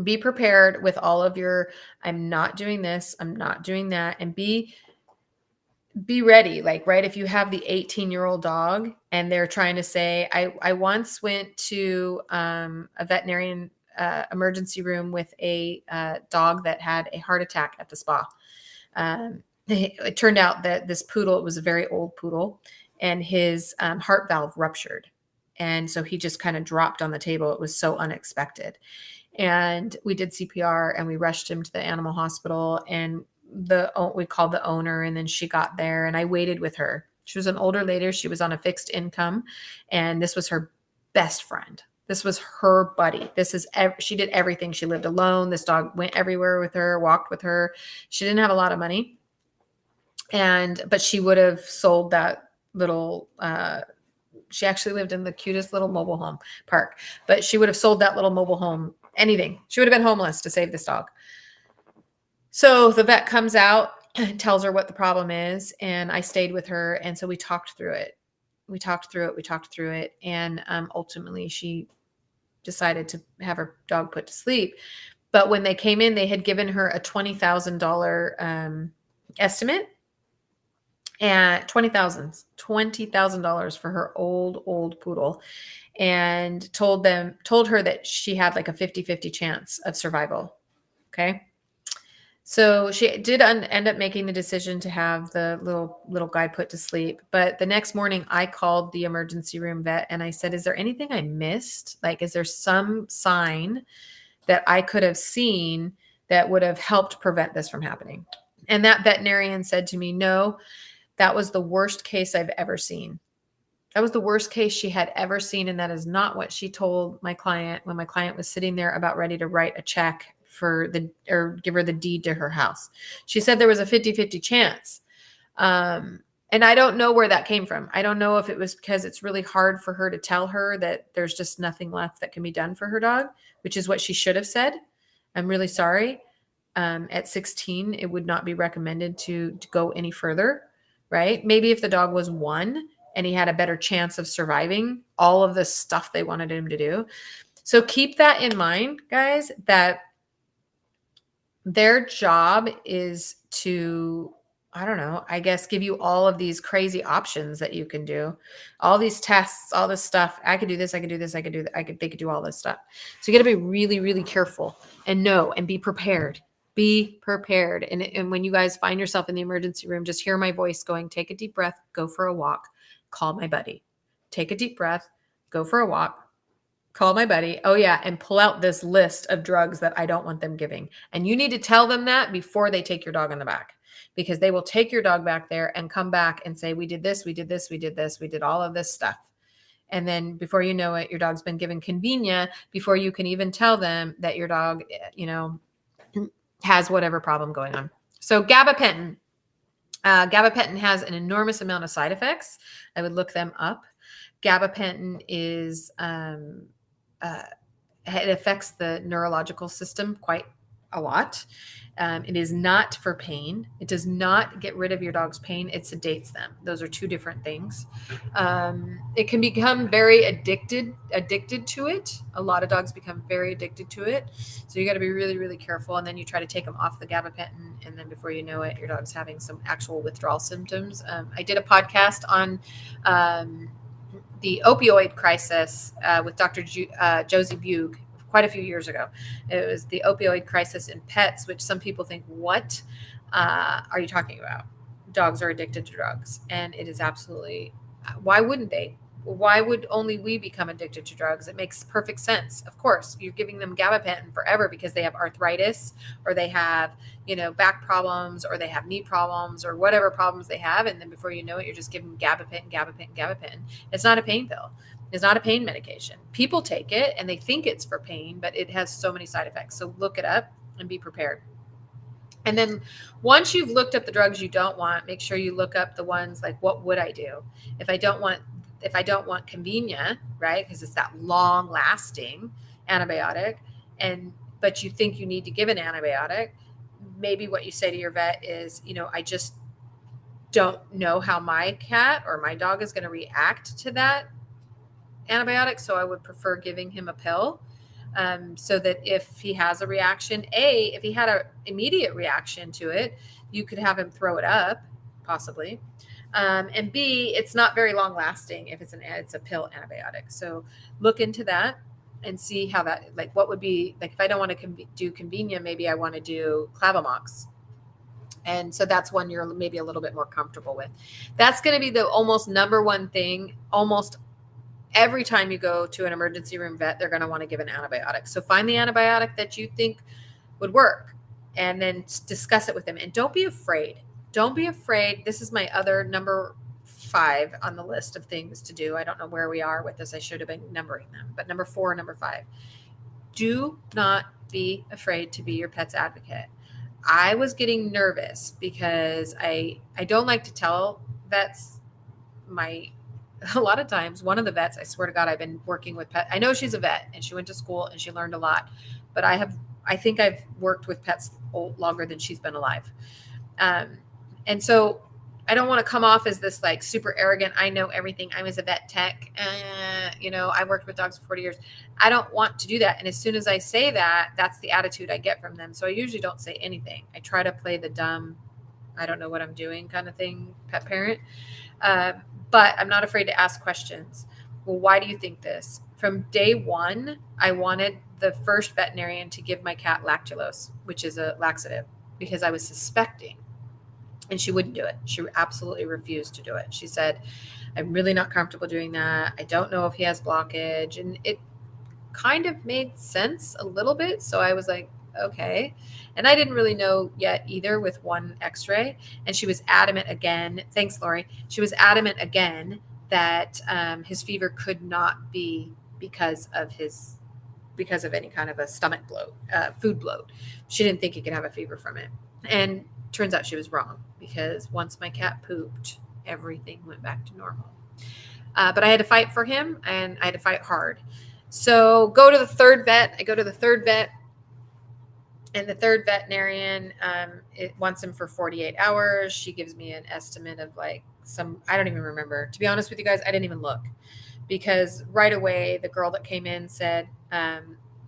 S1: be prepared with all of your, I'm not doing this, I'm not doing that, and be ready. Like, right, if you have the 18-year-old dog and they're trying to say, I once went to a veterinarian emergency room with a dog that had a heart attack at the spa. It turned out that this poodle, it was a very old poodle, and his heart valve ruptured. And so he just kind of dropped on the table. It was so unexpected. And we did CPR and we rushed him to the animal hospital, and we called the owner, and then she got there and I waited with her. She was an older lady. She was on a fixed income, and this was her best friend. This was her buddy. She did everything. She lived alone. This dog went everywhere with her, walked with her. She didn't have a lot of money, but she would have sold that little, she actually lived in the cutest little mobile home park, but she would have sold that little mobile home, anything. She would have been homeless to save this dog. So the vet comes out, tells her what the problem is, and I stayed with her. And so we talked through it. And ultimately she decided to have her dog put to sleep. But when they came in, they had given her a $20,000 estimate, and $20,000 for her old poodle, and told her that she had like a 50-50 chance of survival. Okay. So she did end up making the decision to have the little guy put to sleep. But the next morning I called the emergency room vet and I said, is there anything I missed? Like, is there some sign that I could have seen that would have helped prevent this from happening? And that veterinarian said to me, no, that was the worst case I've ever seen. That was the worst case she had ever seen. And that is not what she told my client when my client was sitting there about ready to write a check or give her the deed to her house. She said there was a 50-50 chance. And I don't know where that came from. I don't know if it was because it's really hard for her to tell her that there's just nothing left that can be done for her dog, which is what she should have said. I'm really sorry. At 16, it would not be recommended to go any further, right? Maybe if the dog was 1 and he had a better chance of surviving all of the stuff they wanted him to do. So keep that in mind, guys, that their job is to, I don't know, I guess, give you all of these crazy options that you can do, all these tests, all this stuff. I could do this. I could do this. I could do that. They could do all this stuff. So you got to be really, really careful and know and be prepared. Be prepared. And when you guys find yourself in the emergency room, just hear my voice going, take a deep breath, go for a walk, call my buddy. Take a deep breath, go for a walk, call my buddy. Oh yeah. And pull out this list of drugs that I don't want them giving. And you need to tell them that before they take your dog on the back, because they will take your dog back there and come back and say, we did this, we did this, we did this, we did all of this stuff. And then before you know it, your dog's been given Convenia before you can even tell them that your dog, has whatever problem going on. So gabapentin. Gabapentin has an enormous amount of side effects. I would look them up. Gabapentin is, it affects the neurological system quite a lot. It is not for pain. It does not get rid of your dog's pain. It sedates them. Those are two different things. It can become very addicted to it. A lot of dogs become very addicted to it. So you got to be really, really careful. And then you try to take them off the gabapentin, and then before you know it, your dog's having some actual withdrawal symptoms. I did a podcast on the opioid crisis with Dr. Josie Bugh quite a few years ago. It was the opioid crisis in pets, which some people think, what are you talking about? Dogs are addicted to drugs. And it is absolutely, why wouldn't they? Why would only we become addicted to drugs? It makes perfect sense. Of course, you're giving them gabapentin forever because they have arthritis, or they have, back problems, or they have knee problems, or whatever problems they have. And then before you know it, you're just giving gabapentin. It's not a pain pill. It's not a pain medication. People take it and they think it's for pain, but it has so many side effects. So look it up and be prepared. And then once you've looked up the drugs you don't want, make sure you look up the ones like, what would I do if I don't want convenia, right? Because it's that long lasting antibiotic, but you think you need to give an antibiotic. Maybe what you say to your vet is, I just don't know how my cat or my dog is going to react to that antibiotic, so I would prefer giving him a pill, so that if he has a reaction, if he had an immediate reaction to it, you could have him throw it up, possibly, and B, it's not very long lasting if it's a pill antibiotic. So look into that and see how that, like, what would be, like, if I don't want to do convenia, maybe I want to do Clavamox. And so that's one you're maybe a little bit more comfortable with. That's going to be the almost number one thing. Almost every time you go to an emergency room vet, they're going to want to give an antibiotic. So find the antibiotic that you think would work and then discuss it with them. And don't be afraid. Don't be afraid. This is my other number 5 on the list of things to do. I don't know where we are with this. I should have been numbering them. But number 4 and number 5. Do not be afraid to be your pet's advocate. I was getting nervous because I don't like to tell vets a lot of times, one of the vets, I swear to God, I've been working with pets. I know she's a vet and she went to school and she learned a lot, but I think I've worked with pets longer than she's been alive. And so I don't want to come off as this like super arrogant, I know everything, I was a vet tech, I worked with dogs for 40 years. I don't want to do that. And as soon as I say that, that's the attitude I get from them. So I usually don't say anything. I try to play the dumb, I don't know what I'm doing kind of thing, pet parent. But I'm not afraid to ask questions. Well, why do you think this? From day one, I wanted the first veterinarian to give my cat lactulose, which is a laxative, because I was suspecting. And she wouldn't do it. She absolutely refused to do it. She said, I'm really not comfortable doing that. I don't know if he has blockage. And it kind of made sense a little bit. So I was like, okay. And I didn't really know yet either with one x-ray. And she was adamant again. Thanks, Lori. She was adamant again that his fever could not be because of any kind of a stomach bloat, food bloat. She didn't think he could have a fever from it. And turns out she was wrong, because once my cat pooped, everything went back to normal. But I had to fight for him, and I had to fight hard. So go to the third vet. I go to the third vet, and the third veterinarian, it wants him for 48 hours. She gives me an estimate of I don't even remember. To be honest with you guys, I didn't even look, because right away the girl that came in said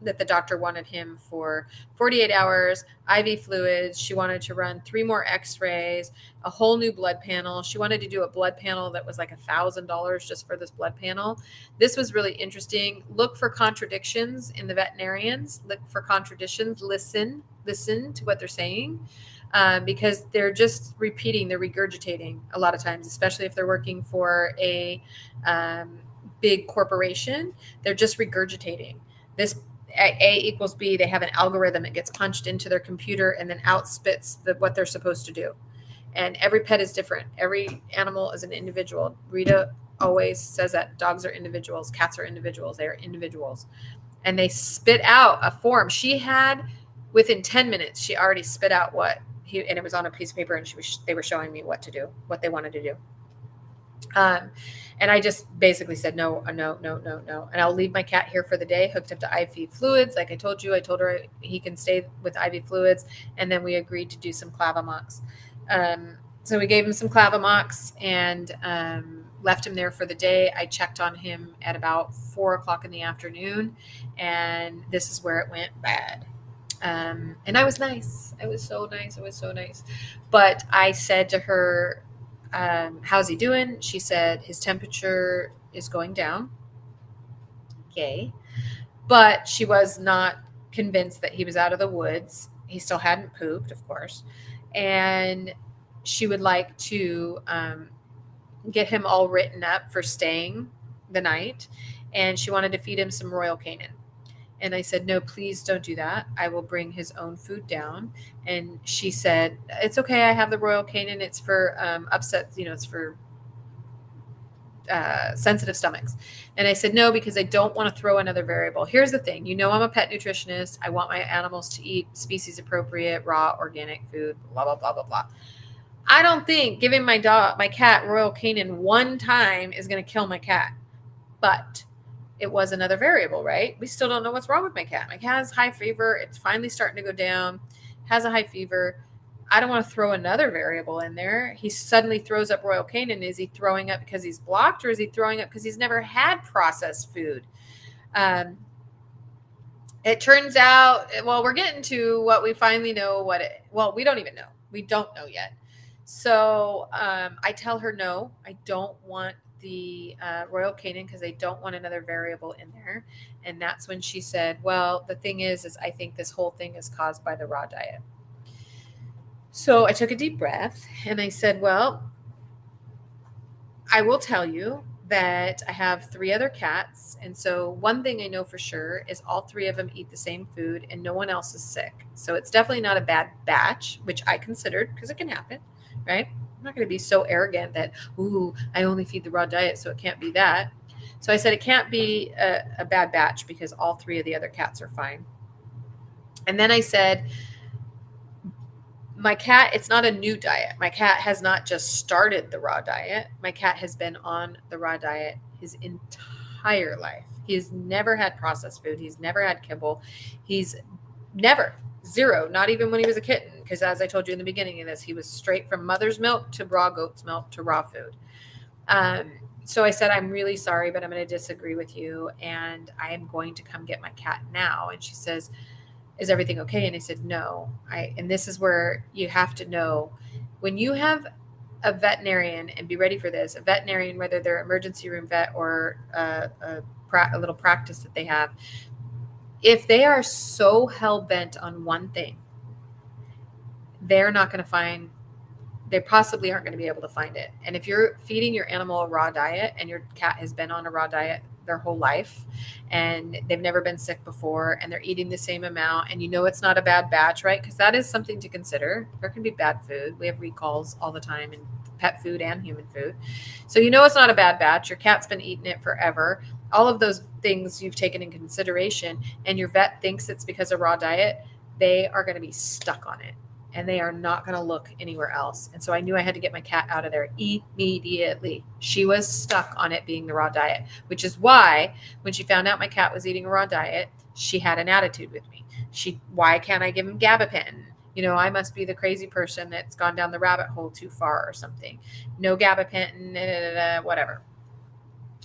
S1: that the doctor wanted him for 48 hours, IV fluids. She wanted to run 3 more x-rays, a whole new blood panel. She wanted to do a blood panel that was like $1,000 just for this blood panel. This was really interesting. Look for contradictions in the veterinarians. Look for contradictions. Listen to what they're saying, because they're just repeating, they're regurgitating a lot of times, especially if they're working for a big corporation. They're just regurgitating. This A equals B, they have an algorithm that gets punched into their computer and then outspits what they're supposed to do. And every pet is different. Every animal is an individual. Rita always says that dogs are individuals, cats are individuals. They are individuals. And they spit out a form. She had, within 10 minutes, she already spit out and it was on a piece of paper, and they were showing me what to do, what they wanted to do. Um, and I just basically said, no, no, no, no, no. And I'll leave my cat here for the day, hooked up to IV fluids. Like I told you, I told her he can stay with IV fluids. And then we agreed to do some Clavamox. So we gave him some Clavamox and left him there for the day. I checked on him at about 4 o'clock in the afternoon. And this is where it went bad. And I was nice. I was so nice. I was so nice. But I said to her, how's he doing? She said his temperature is going down. Okay. But she was not convinced that he was out of the woods. He still hadn't pooped, of course. And she would like to get him all written up for staying the night. And she wanted to feed him some Royal Canin. And I said, no, please don't do that. I will bring his own food down. And she said, it's okay. I have the Royal Canin. It's for upset, it's for sensitive stomachs. And I said, no, because I don't want to throw another variable. Here's the thing. I'm a pet nutritionist. I want my animals to eat species appropriate, raw, organic food, blah, blah, blah, blah, blah. I don't think giving my cat Royal Canin one time is going to kill my cat. But it was another variable, right? We still don't know what's wrong with my cat. My cat has high fever. It's finally starting to go down, has a high fever. I don't want to throw another variable in there. He suddenly throws up Royal Canin. Is he throwing up because he's blocked, or is he throwing up because he's never had processed food? It turns out, well, we're getting to what we finally know we don't even know. We don't know yet. So I tell her, no, I don't want the Royal Canin because I don't want another variable in there. And that's when she said, well, the thing is I think this whole thing is caused by the raw diet. So I took a deep breath and I said, well, I will tell you that I have 3 other cats. And so one thing I know for sure is all 3 of them eat the same food and no one else is sick. So it's definitely not a bad batch, which I considered because it can happen, right? I'm not going to be so arrogant that, I only feed the raw diet, so it can't be that. So I said it can't be a bad batch because all 3 of the other cats are fine. And then I said, my cat, it's not a new diet. My cat has not just started the raw diet. My cat has been on the raw diet his entire life. He has never had processed food. He's never had kibble. He's never, 0, not even when he was a kitten. Because as I told you in the beginning of this, he was straight from mother's milk to raw goat's milk to raw food. So I said, I'm really sorry, but I'm going to disagree with you. And I am going to come get my cat now. And she says, is everything okay? And I said, no. And this is where you have to know, when you have a veterinarian, and be ready for this, a veterinarian, whether they're emergency room vet or a little practice that they have, if they are so hell-bent on one thing, they're not going to find, they possibly aren't going to be able to find it. And if you're feeding your animal a raw diet and your cat has been on a raw diet their whole life and they've never been sick before and they're eating the same amount, and it's not a bad batch, right? Because that is something to consider. There can be bad food. We have recalls all the time in pet food and human food. So it's not a bad batch. Your cat's been eating it forever. All of those things you've taken in consideration, and your vet thinks it's because of raw diet, they are going to be stuck on it. And they are not going to look anywhere else. And so I knew I had to get my cat out of there immediately. She was stuck on it being the raw diet, which is why when she found out my cat was eating a raw diet, she had an attitude with me. Why can't I give him gabapentin? I must be the crazy person that's gone down the rabbit hole too far or something. No gabapentin, whatever.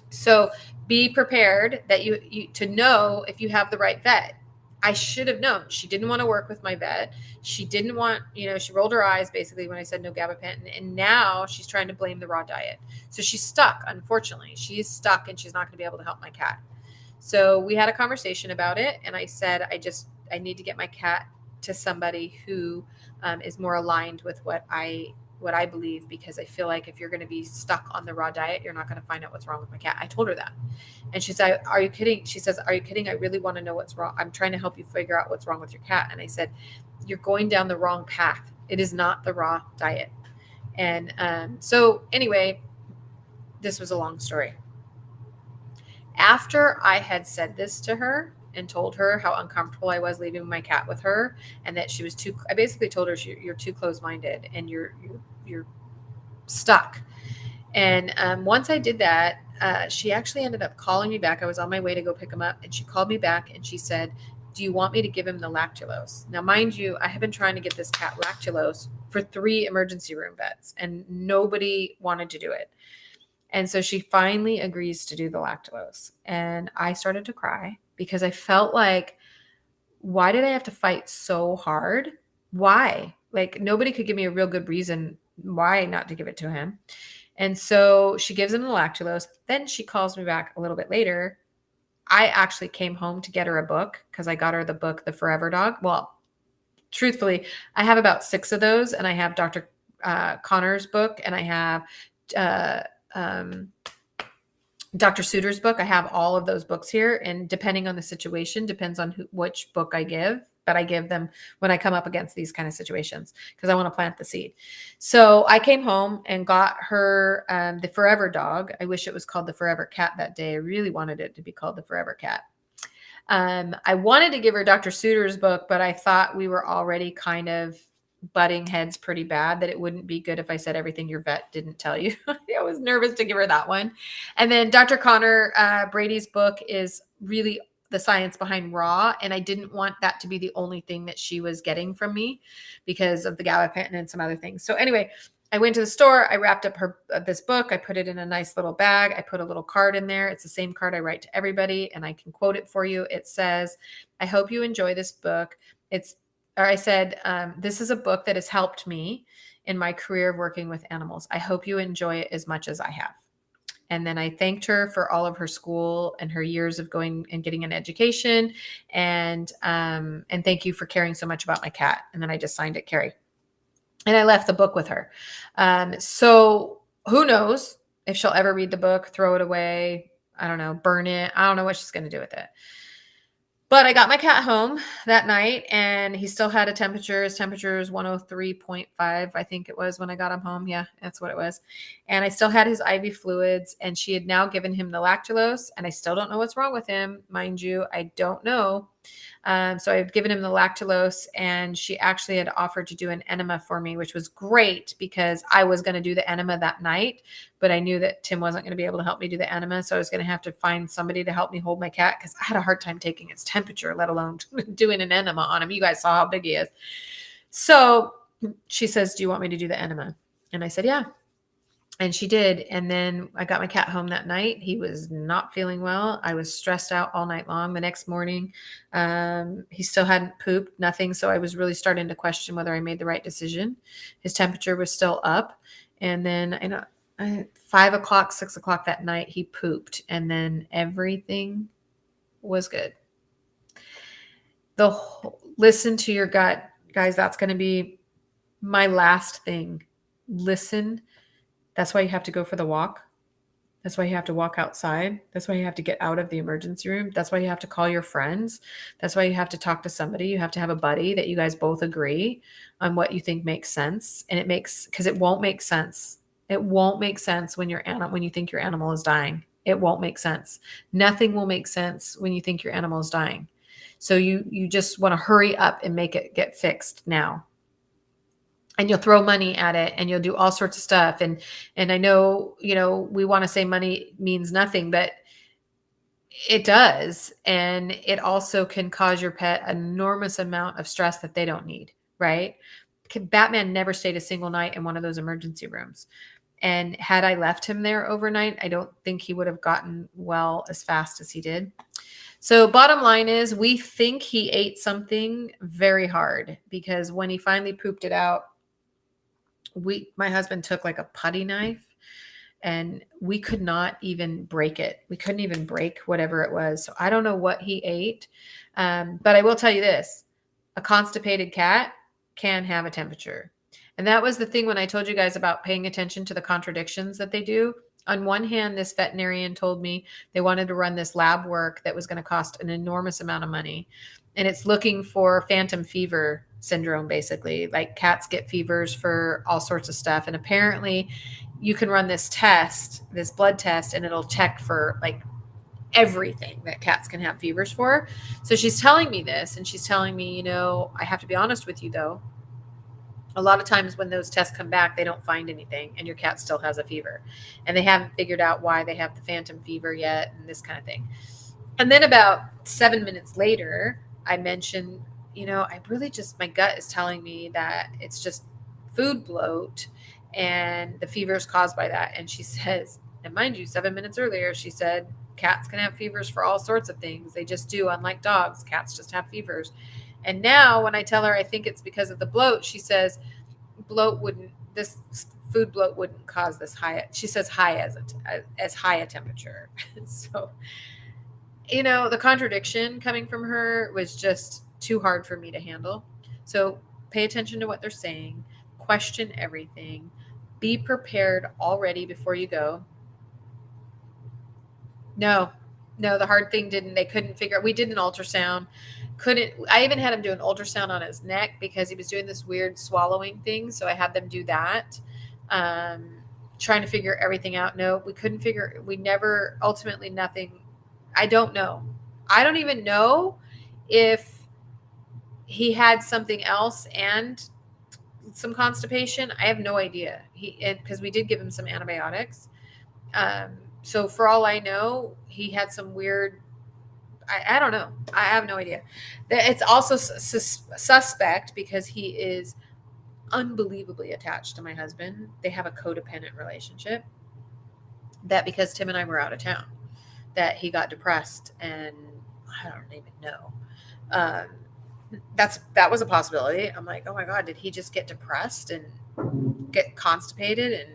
S1: So be prepared that you to know if you have the right vet. I should have known. She didn't want to work with my vet. She didn't want, she rolled her eyes basically when I said no gabapentin. And now she's trying to blame the raw diet. So she's stuck, unfortunately. She's stuck and she's not going to be able to help my cat. So we had a conversation about it. And I said, I need to get my cat to somebody who is more aligned with what I believe, because I feel like if you're going to be stuck on the raw diet, you're not going to find out what's wrong with my cat. I told her that. And she said, are you kidding? She says, are you kidding? I really want to know what's wrong. I'm trying to help you figure out what's wrong with your cat. And I said, you're going down the wrong path. It is not the raw diet. And so anyway, this was a long story. After I had said this to her and told her how uncomfortable I was leaving my cat with her, and that she was I basically told her, you're too close-minded and you're stuck. And once I did that, she actually ended up calling me back. I was on my way to go pick him up, and she called me back and she said, do you want me to give him the lactulose? Now, mind you, I have been trying to get this cat lactulose for 3 emergency room vets, and nobody wanted to do it. And so she finally agrees to do the lactulose. And I started to cry because I felt like, why did I have to fight so hard? Why? Like, nobody could give me a real good reason why not to give it to him. And so she gives him the lactulose. Then she calls me back a little bit later. I actually came home to get her a book because I got her the book, The Forever Dog. Well, truthfully, I have about 6 of those, and I have Dr. Connor's book, and I have uh, Dr. Suter's book. I have all of those books here, and depending on the situation, depends on which book I give, but I give them when I come up against these kind of situations because I want to plant the seed. So I came home and got her the Forever Dog. I wish it was called the Forever Cat that day. I really wanted it to be called the Forever Cat. I wanted to give her Dr. Suter's book, but I thought we were already kind of butting heads pretty bad, that it wouldn't be good if I said everything your vet didn't tell you. I was nervous to give her that one. And then Dr. Connor Brady's book is really the science behind raw. And I didn't want that to be the only thing that she was getting from me because of the gabapentin and some other things. So anyway, I went to the store. I wrapped up this book. I put it in a nice little bag. I put a little card in there. It's the same card I write to everybody, and I can quote it for you. It says, I hope you enjoy this book. I said, this is a book that has helped me in my career of working with animals. I hope you enjoy it as much as I have. And then I thanked her for all of her school and her years of going and getting an education. And thank you for caring so much about my cat. And then I just signed it, Carrie. And I left the book with her. So who knows if she'll ever read the book, throw it away. I don't know, burn it. I don't know what she's going to do with it. But I got my cat home that night, and he still had a temperature. His temperature is 103.5, I think it was when I got him home. Yeah, that's what it was. And I still had his IV fluids, and she had now given him the lactulose, and I still don't know what's wrong with him. Mind you, I don't know. So I had given him the lactulose, and she actually had offered to do an enema for me, which was great because I was going to do the enema that night, but I knew that Tim wasn't going to be able to help me do the enema. So I was going to have to find somebody to help me hold my cat because I had a hard time taking its temperature, let alone doing an enema on him. You guys saw how big he is. So she says, do you want me to do the enema? And I said, yeah. And she did. And then I got my cat home that night. He was not feeling well. I was stressed out all night long. The next morning, he still hadn't pooped, nothing. So I was really starting to question whether I made the right decision. His temperature was still up. And then 5 o'clock, 6 o'clock that night, he pooped. And then everything was good. Listen to your gut. Guys, that's going to be my last thing. Listen. That's why you have to go for the walk. That's why you have to walk outside. That's why you have to get out of the emergency room. That's why you have to call your friends. That's why you have to talk to somebody. You have to have a buddy that you guys both agree on what you think makes sense. And because it won't make sense. It won't make sense when you think your animal is dying. It won't make sense. Nothing will make sense when you think your animal is dying. So you just want to hurry up and make it get fixed now. And you'll throw money at it, and you'll do all sorts of stuff. And I know, we want to say money means nothing, but it does. And it also can cause your pet an enormous amount of stress that they don't need, right? Batman never stayed a single night in one of those emergency rooms. And had I left him there overnight, I don't think he would have gotten well as fast as he did. So bottom line is, we think he ate something very hard, because when he finally pooped it out, my husband took like a putty knife, and we could not even break it. We couldn't even break whatever it was. So I don't know what he ate. But I will tell you this, a constipated cat can have a temperature. And that was the thing when I told you guys about paying attention to the contradictions that they do. On one hand, this veterinarian told me they wanted to run this lab work that was going to cost an enormous amount of money. And it's looking for phantom fever syndrome, basically. Like, cats get fevers for all sorts of stuff. And apparently you can run this blood test, and it'll check for like everything that cats can have fevers for. So she's telling me this, and she's telling me, I have to be honest with you though. A lot of times when those tests come back, they don't find anything and your cat still has a fever. And they haven't figured out why they have the phantom fever yet and this kind of thing. And then about 7 minutes later, I mentioned, I really just, my gut is telling me that it's just food bloat and the fever is caused by that. And she says, and mind you, 7 minutes earlier, she said, cats can have fevers for all sorts of things. They just do, unlike dogs. Cats just have fevers. And now when I tell her I think it's because of the bloat, she says, this food bloat wouldn't cause this high. She says high as high a temperature. So, the contradiction coming from her was just too hard for me to handle. So pay attention to what they're saying, question everything, be prepared already before you go. No, the hard thing they couldn't figure out. We did an ultrasound. I even had him do an ultrasound on his neck because he was doing this weird swallowing thing. So I had them do that. Trying to figure everything out. No, we never, ultimately nothing. I don't know. I don't even know if he had something else and some constipation. I have no idea. Because we did give him some antibiotics. So for all I know, he had some weird, I don't know. I have no idea. It's also suspect because he is unbelievably attached to my husband. They have a codependent relationship. That because Tim and I were out of town, that he got depressed, and I don't even know. That was a possibility. I'm like, oh my God, did he just get depressed and get constipated? And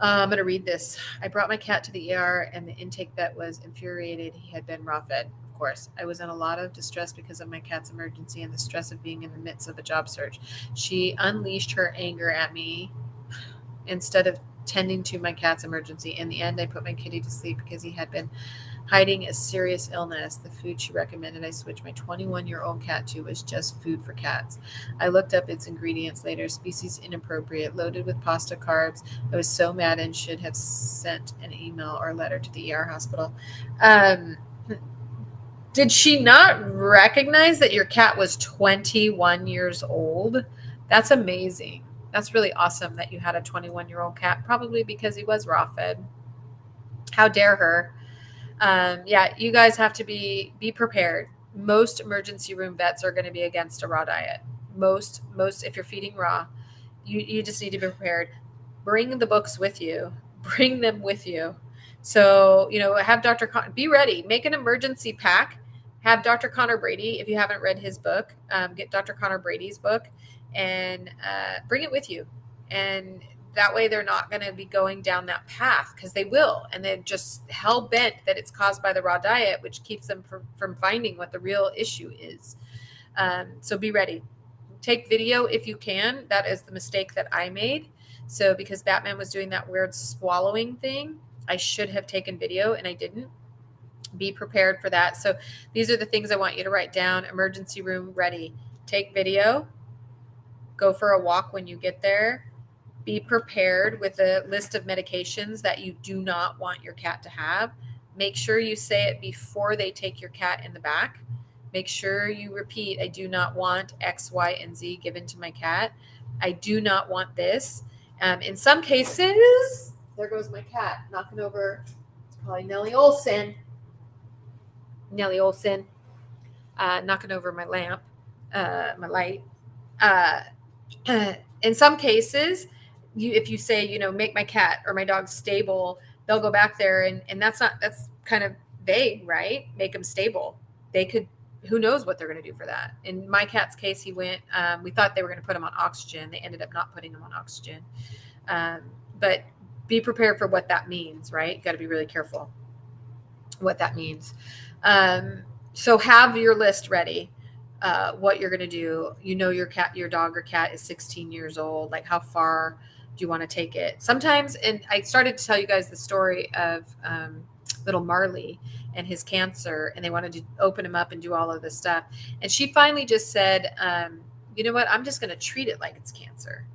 S1: I'm going to read this. I brought my cat to the ER and the intake vet was infuriated. He had been raw fed. Of course, I was in a lot of distress because of my cat's emergency and the stress of being in the midst of a job search. She unleashed her anger at me instead of tending to my cat's emergency. In the end, I put my kitty to sleep because he had been hiding a serious illness. The food she recommended I switch my 21-year-old cat to was just food for cats. I looked up its ingredients later. Species inappropriate, loaded with pasta carbs. I was so mad and should have sent an email or letter to the ER hospital. Did she not recognize that your cat was 21 years old? That's amazing. That's really awesome that you had a 21-year-old cat, probably because he was raw fed. How dare her? Yeah, you guys have to be prepared. Most emergency room vets are going to be against a raw diet. Most, if you're feeding raw, you just need to be prepared. Bring the books with you. Bring them with you. So, have be ready. Make an emergency pack. Have Dr. Connor Brady, if you haven't read his book, get Dr. Connor Brady's book and bring it with you. And that way they're not going to be going down that path, because they will. And they're just hell bent that it's caused by the raw diet, which keeps them from finding what the real issue is. So be ready. Take video if you can. That is the mistake that I made. So because Batman was doing that weird swallowing thing, I should have taken video and I didn't. Be prepared for that. So these are the things I want you to write down. Emergency room ready. Take video. Go for a walk when you get there. Be prepared with a list of medications that you do not want your cat to have. Make sure you say it before they take your cat in the back. Make sure you repeat, I do not want X, Y, and Z given to my cat. I do not want this. In some cases, there goes my cat knocking over. It's probably Nellie Olson, knocking over my lamp, my light. In some cases, if you say, make my cat or my dog stable, they'll go back there and that's kind of vague, right? Make them stable. They could, who knows what they're going to do for that. In my cat's case, he went, we thought they were going to put him on oxygen. They ended up not putting him on oxygen. But be prepared for what that means, right? You got to be really careful what that means. So have your list ready. What you're going to do. Your dog or cat is 16 years old. Like, how far do you want to take it? Sometimes, and I started to tell you guys the story of little Marley and his cancer, and they wanted to open him up and do all of this stuff. And she finally just said, you know what? I'm just going to treat it like it's cancer.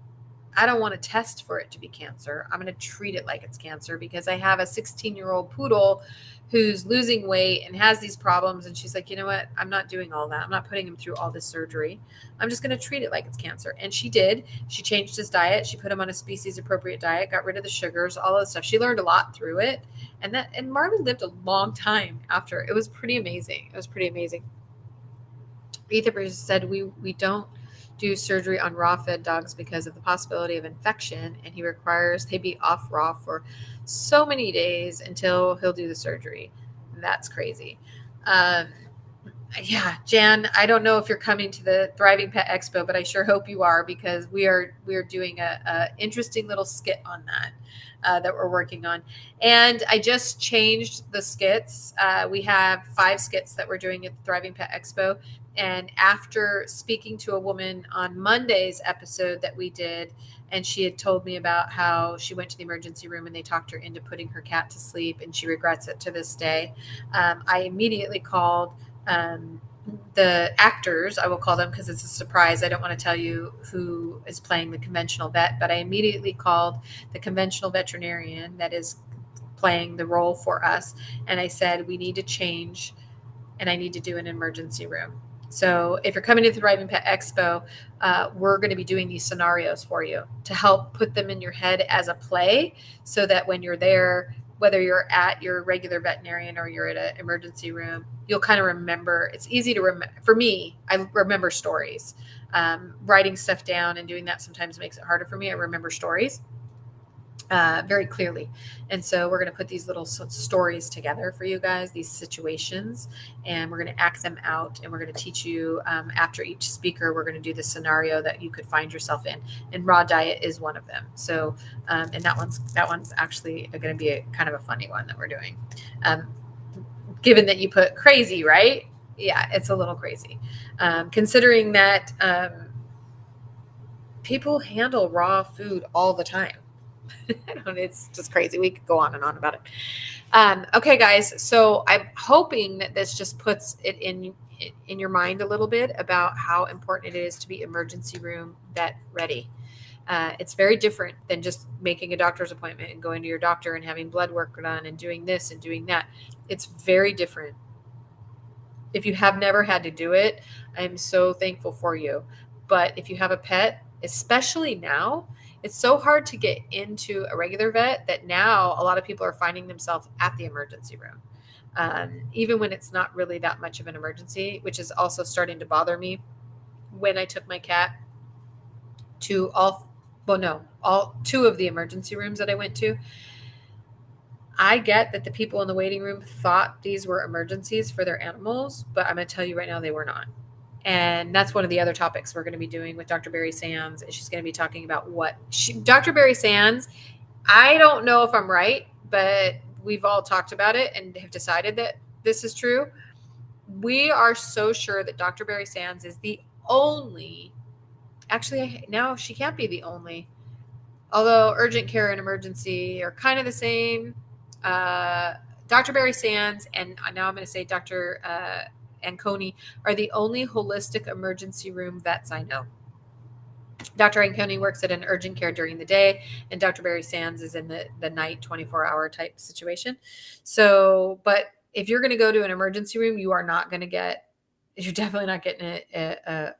S1: I don't want to test for it to be cancer. I'm going to treat it like it's cancer because I have a 16-year-old poodle who's losing weight and has these problems. And she's like, you know what? I'm not doing all that. I'm not putting him through all this surgery. I'm just going to treat it like it's cancer. And she did. She changed his diet. She put him on a species appropriate diet, got rid of the sugars, all of the stuff. She learned a lot through it. And Marley lived a long time after. It was pretty amazing. It was pretty amazing. Ethan said we don't do surgery on raw fed dogs because of the possibility of infection, and he requires they be off raw for so many days until he'll do the surgery. That's crazy. Yeah, Jan, I don't know if you're coming to the Thriving Pet Expo, but I sure hope you are, because we are doing a interesting little skit on that. That we're working on. And I just changed the skits. We have 5 skits that we're doing at the Thriving Pet Expo. And after speaking to a woman on Monday's episode that we did, and she had told me about how she went to the emergency room and they talked her into putting her cat to sleep, and she regrets it to this day. I immediately called the actors, I will call them because it's a surprise. I don't want to tell you who is playing the conventional vet, but I immediately called the conventional veterinarian that is playing the role for us. And I said, we need to change and I need to do an emergency room. So if you're coming to the Thriving Pet Expo, we're going to be doing these scenarios for you to help put them in your head as a play, so that when you're there, whether you're at your regular veterinarian or you're at an emergency room, you'll kind of remember. It's easy to remember. For me, I remember stories. Writing stuff down and doing that sometimes makes it harder for me. I remember stories very clearly. And so we're going to put these little stories together for you guys, these situations, and we're going to act them out. And we're going to teach you after each speaker, we're going to do the scenario that you could find yourself in. And raw diet is one of them. So, and that one's actually going to be a kind of a funny one that we're doing. Given that you put crazy, right? Yeah, it's a little crazy. Considering that people handle raw food all the time. I don't know, it's just crazy. We could go on and on about it. Okay, guys. So I'm hoping that this just puts it in your mind a little bit about how important it is to be emergency room vet ready. It's very different than just making a doctor's appointment and going to your doctor and having blood work done and doing this and doing that. It's very different. If you have never had to do it, I'm so thankful for you. But if you have a pet, especially now, it's so hard to get into a regular vet that now a lot of people are finding themselves at the emergency room. Even when it's not really that much of an emergency, which is also starting to bother me. When I took my cat to all 2 of the emergency rooms that I went to, I get that the people in the waiting room thought these were emergencies for their animals, but I'm going to tell you right now, they were not. And that's one of the other topics we're going to be doing with Dr. Barry Sands. She's going to be talking about Dr. Barry Sands. I don't know if I'm right, but we've all talked about it and have decided that this is true. We are so sure that Dr. Barry Sands is the only, actually, no, she can't be the only, although urgent care and emergency are kind of the same. Dr. Barry Sands, and now I'm going to say Dr. Anconi, are the only holistic emergency room vets I know. Dr. Anconi works at an urgent care during the day, and Dr. Barry Sands is in the night 24-hour type situation. So, but if you're going to go to an emergency room, you're definitely not getting a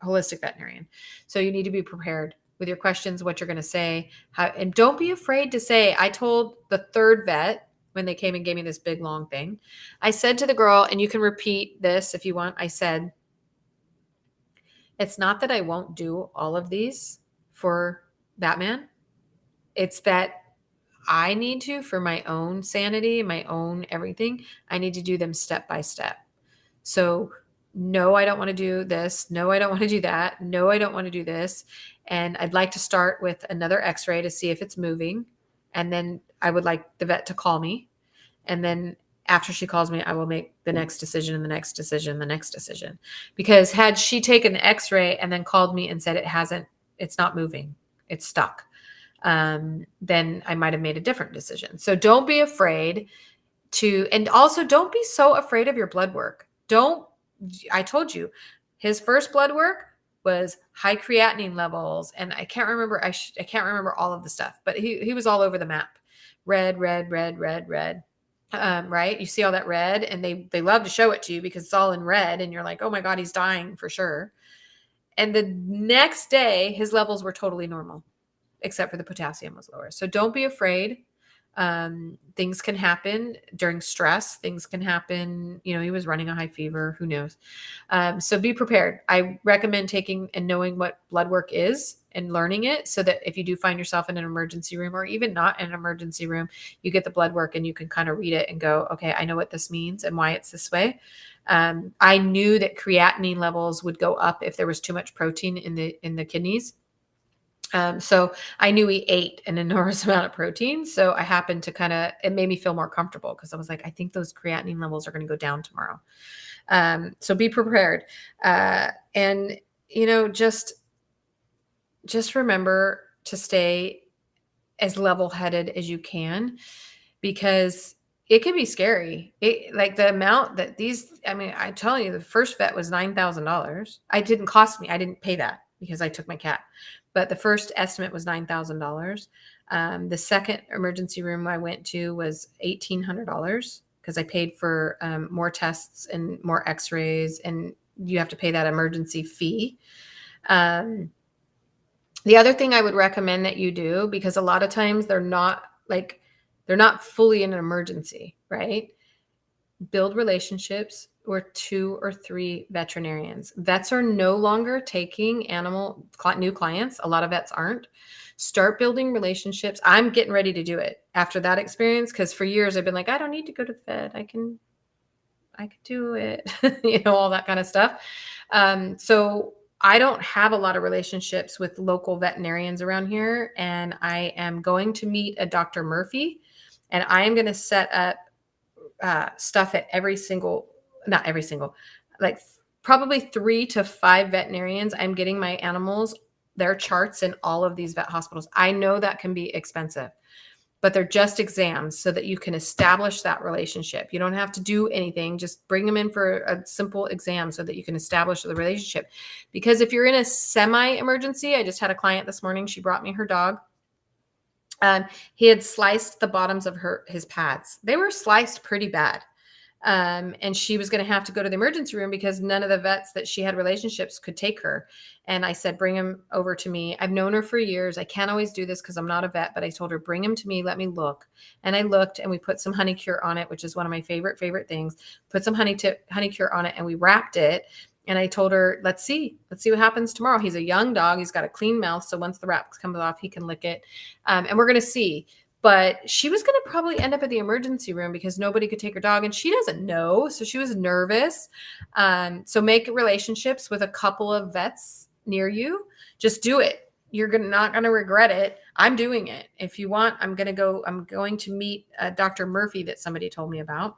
S1: holistic veterinarian. So you need to be prepared with your questions, what you're going to say, and don't be afraid to say. I told the 3rd vet when they came and gave me this big long thing, I said to the girl, and you can repeat this if you want, I said, it's not that I won't do all of these for Batman. It's that I need to, for my own sanity, my own everything, I need to do them step by step. So no, I don't want to do this. No, I don't want to do that. No, I don't want to do this. And I'd like to start with another x-ray to see if it's moving. And then I would like the vet to call me. And then after she calls me, I will make the next decision and the next decision, the next decision. Because had she taken the x-ray and then called me and said it's not moving, it's stuck, then I might have made a different decision. So don't be afraid and also don't be so afraid of your blood work. I told you, his first blood work was high creatinine levels. And I can't remember, I can't remember all of the stuff, but he was all over the map. Red, red, red, red, red. Right. You see all that red, and they love to show it to you because it's all in red. And you're like, oh my God, he's dying for sure. And the next day, his levels were totally normal, except for the potassium was lower. So don't be afraid. Things can happen during stress. Things can happen. He was running a high fever. Who knows? So be prepared. I recommend taking and knowing what blood work is and learning it, so that if you do find yourself in an emergency room, or even not in an emergency room, you get the blood work and you can kind of read it and go, okay, I know what this means and why it's this way. I knew that creatinine levels would go up if there was too much protein in the kidneys. So I knew he ate an enormous amount of protein. So I happened to it made me feel more comfortable, because I was like, I think those creatinine levels are going to go down tomorrow. So be prepared. And, just remember to stay as level-headed as you can, because it can be scary. Like the amount that I tell you, the first vet was $9,000. It didn't cost me. I didn't pay that because I took my cat. But the first estimate was $9,000. The second emergency room I went to was $1,800, because I paid for more tests and more x-rays, and you have to pay that emergency fee. The other thing I would recommend that you do, because a lot of times they're not fully in an emergency, right? Build relationships with 2 or 3 veterinarians. Vets are no longer taking new clients. A lot of vets aren't. Start building relationships. I'm getting ready to do it after that experience, because for years I've been like, I don't need to go to the vet. I can do it, all that kind of stuff. So I don't have a lot of relationships with local veterinarians around here, and I am going to meet a Dr. Murphy, and I am going to set up stuff at like probably 3 to 5 veterinarians. I'm getting my animals their charts in all of these vet hospitals. I know that can be expensive, but they're just exams so that you can establish that relationship. You don't have to do anything. Just bring them in for a simple exam so that you can establish the relationship. Because if you're in a semi-emergency, I just had a client this morning. She brought me her dog. He had sliced the bottoms of his pads. They were sliced pretty bad. And she was going to have to go to the emergency room because none of the vets that she had relationships could take her. And I said, bring him over to me. I've known her for years. I can't always do this because I'm not a vet, but I told her, bring him to me. Let me look. And I looked, and we put some honey cure on it, which is one of my favorite things. Put some honey cure on it, and we wrapped it. And I told her, let's see what happens tomorrow. He's a young dog. He's got a clean mouth. So once the wrap comes off, he can lick it. And we're going to see. But she was going to probably end up at the emergency room because nobody could take her dog, and she doesn't know. So she was nervous. So make relationships with a couple of vets near you. Just do it. You're not going to regret it. I'm doing it. If you want, I'm going to meet Dr. Murphy that somebody told me about.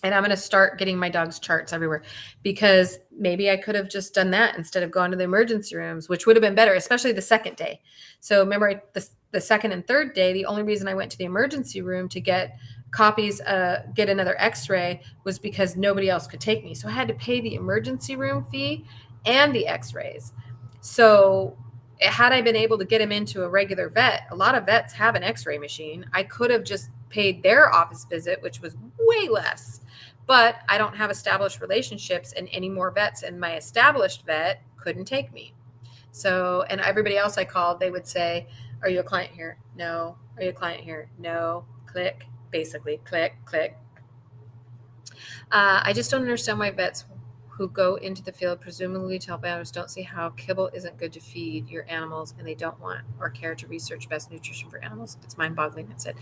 S1: And I'm going to start getting my dog's charts everywhere, because maybe I could have just done that instead of going to the emergency rooms, which would have been better, especially the second day. So remember, the second and third day, the only reason I went to the emergency room to get copies, get another x-ray, was because nobody else could take me. So I had to pay the emergency room fee and the x-rays. So had I been able to get him into a regular vet, a lot of vets have an x-ray machine. I could have just paid their office visit, which was way less. But I don't have established relationships, and any more vets, and my established vet couldn't take me. So, and everybody else I called, they would say, are you a client here? No. Are you a client here? No. Click, basically. Click, click. I just don't understand why vets who go into the field presumably to help animals don't see how kibble isn't good to feed your animals, and they don't want or care to research best nutrition for animals. It's mind-boggling, that's it.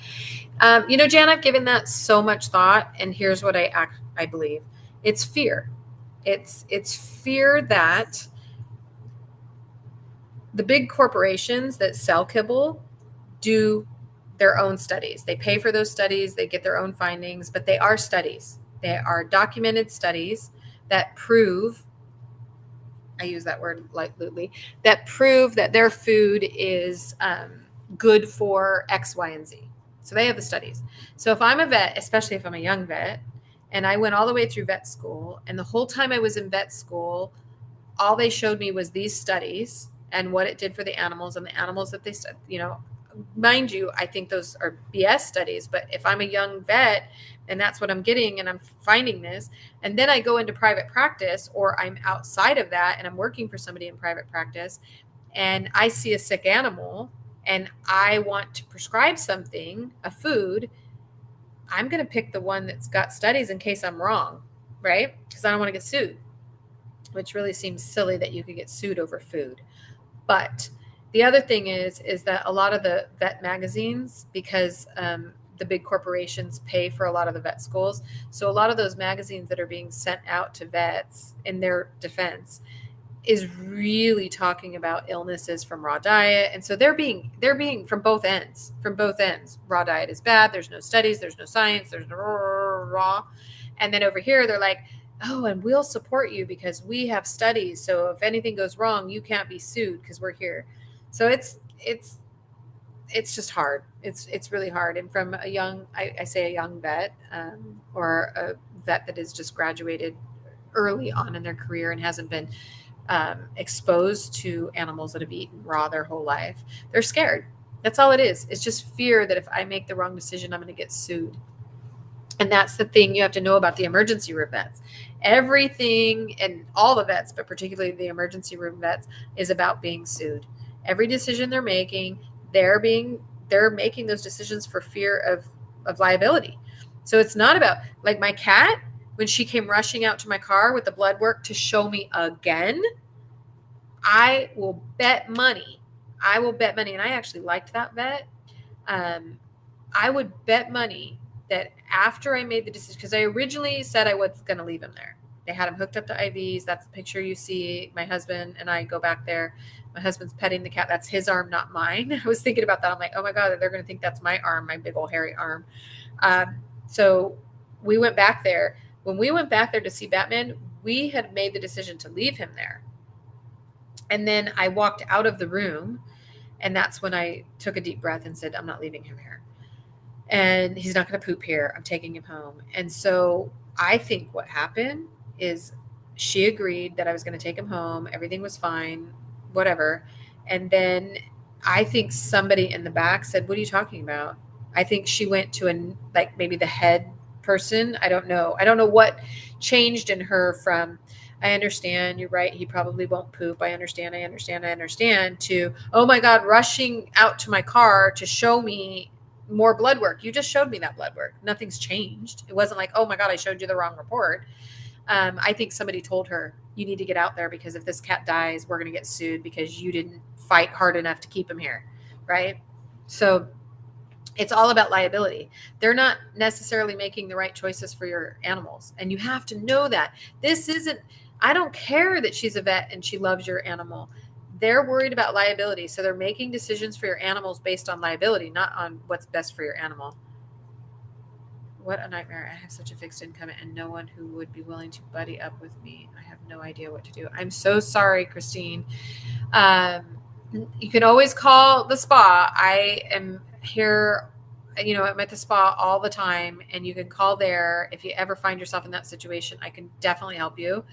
S1: Jan, I've given that so much thought, and here's what I believe. It's fear. It's fear that the big corporations that sell kibble do their own studies. They pay for those studies, they get their own findings, but they are studies. They are documented studies that prove, I use that word lightly, that prove that their food is good for X, Y, and Z. So they have the studies. So if I'm a vet, especially if I'm a young vet, and I went all the way through vet school, and the whole time I was in vet school, all they showed me was these studies and what it did for the animals, and the animals that they said, mind you, I think those are BS studies, but if I'm a young vet and that's what I'm getting and I'm finding this, and then I go into private practice or I'm outside of that and I'm working for somebody in private practice and I see a sick animal and I want to prescribe something, a food, I'm going to pick the one that's got studies in case I'm wrong, right? Because I don't want to get sued, which really seems silly that you could get sued over food. But the other thing is that a lot of the vet magazines, because the big corporations pay for a lot of the vet schools, so a lot of those magazines that are being sent out to vets in their defense is really talking about illnesses from raw diet. And so they're being from both ends. Raw diet is bad. There's no studies. There's no science. There's no raw. And then over here, they're like, oh, and we'll support you because we have studies. So if anything goes wrong, you can't be sued because we're here. So it's just hard. It's really hard. And from a young, I say a young vet, or a vet that has just graduated early on in their career and hasn't been exposed to animals that have eaten raw their whole life, they're scared. That's all it is. It's just fear that if I make the wrong decision, I'm going to get sued. And that's the thing you have to know about the emergency room vets. Everything, and all the vets, but particularly the emergency room vets, is about being sued. Every decision they're making, they're making those decisions for fear of liability. So it's not about, like my cat, when she came rushing out to my car with the blood work to show me again, I will bet money. And I actually liked that vet. I would bet money that after I made the decision, because I originally said I was going to leave him there. They had him hooked up to IVs. That's the picture you see. My husband and I go back there. My husband's petting the cat. That's his arm, not mine. I was thinking about that. I'm like, oh my God, they're going to think that's my arm, my big old hairy arm. So we went back there. When we went back there to see Batman, we had made the decision to leave him there. And then I walked out of the room, and that's when I took a deep breath and said, I'm not leaving him here. And he's not going to poop here. I'm taking him home. And so I think what happened is she agreed that I was going to take him home. Everything was fine, whatever. And then I think somebody in the back said, what are you talking about? I think she went to maybe the head person. I don't know. I don't know what changed in her from, I understand, you're right, he probably won't poop. I understand, to, oh my God, rushing out to my car to show me more blood work. You just showed me that blood work. Nothing's changed. It wasn't like, oh my God, I showed you the wrong report. I think somebody told her, you need to get out there because if this cat dies, we're going to get sued because you didn't fight hard enough to keep him here. Right? So it's all about liability. They're not necessarily making the right choices for your animals. And you have to know that. I don't care that she's a vet and she loves your animal. They're worried about liability. So they're making decisions for your animals based on liability, not on what's best for your animal. What a nightmare. I have such a fixed income and no one who would be willing to buddy up with me. I have no idea what to do. I'm so sorry, Christine. You can always call the spa. I am here, I'm at the spa all the time, and you can call there. If you ever find yourself in that situation, I can definitely help you.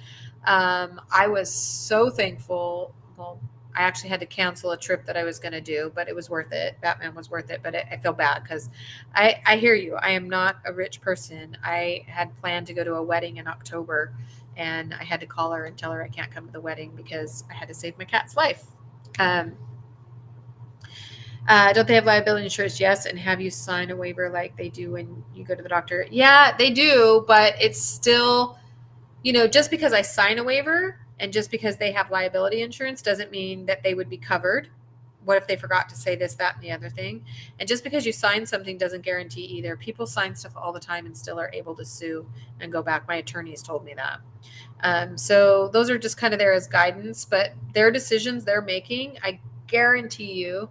S1: I was so thankful. Well, I actually had to cancel a trip that I was going to do, but it was worth it. Batman was worth it, but I feel bad because I hear you. I am not a rich person. I had planned to go to a wedding in October, and I had to call her and tell her I can't come to the wedding because I had to save my cat's life. Don't they have liability insurance? Yes. And have you sign a waiver like they do when you go to the doctor? Yeah, they do, but it's still, just because I sign a waiver and just because they have liability insurance doesn't mean that they would be covered. What if they forgot to say this, that, and the other thing? And just because you sign something doesn't guarantee either. People sign stuff all the time and still are able to sue and go back. My attorneys told me that. So those are just kind of there as guidance, but their decisions they're making, I guarantee you,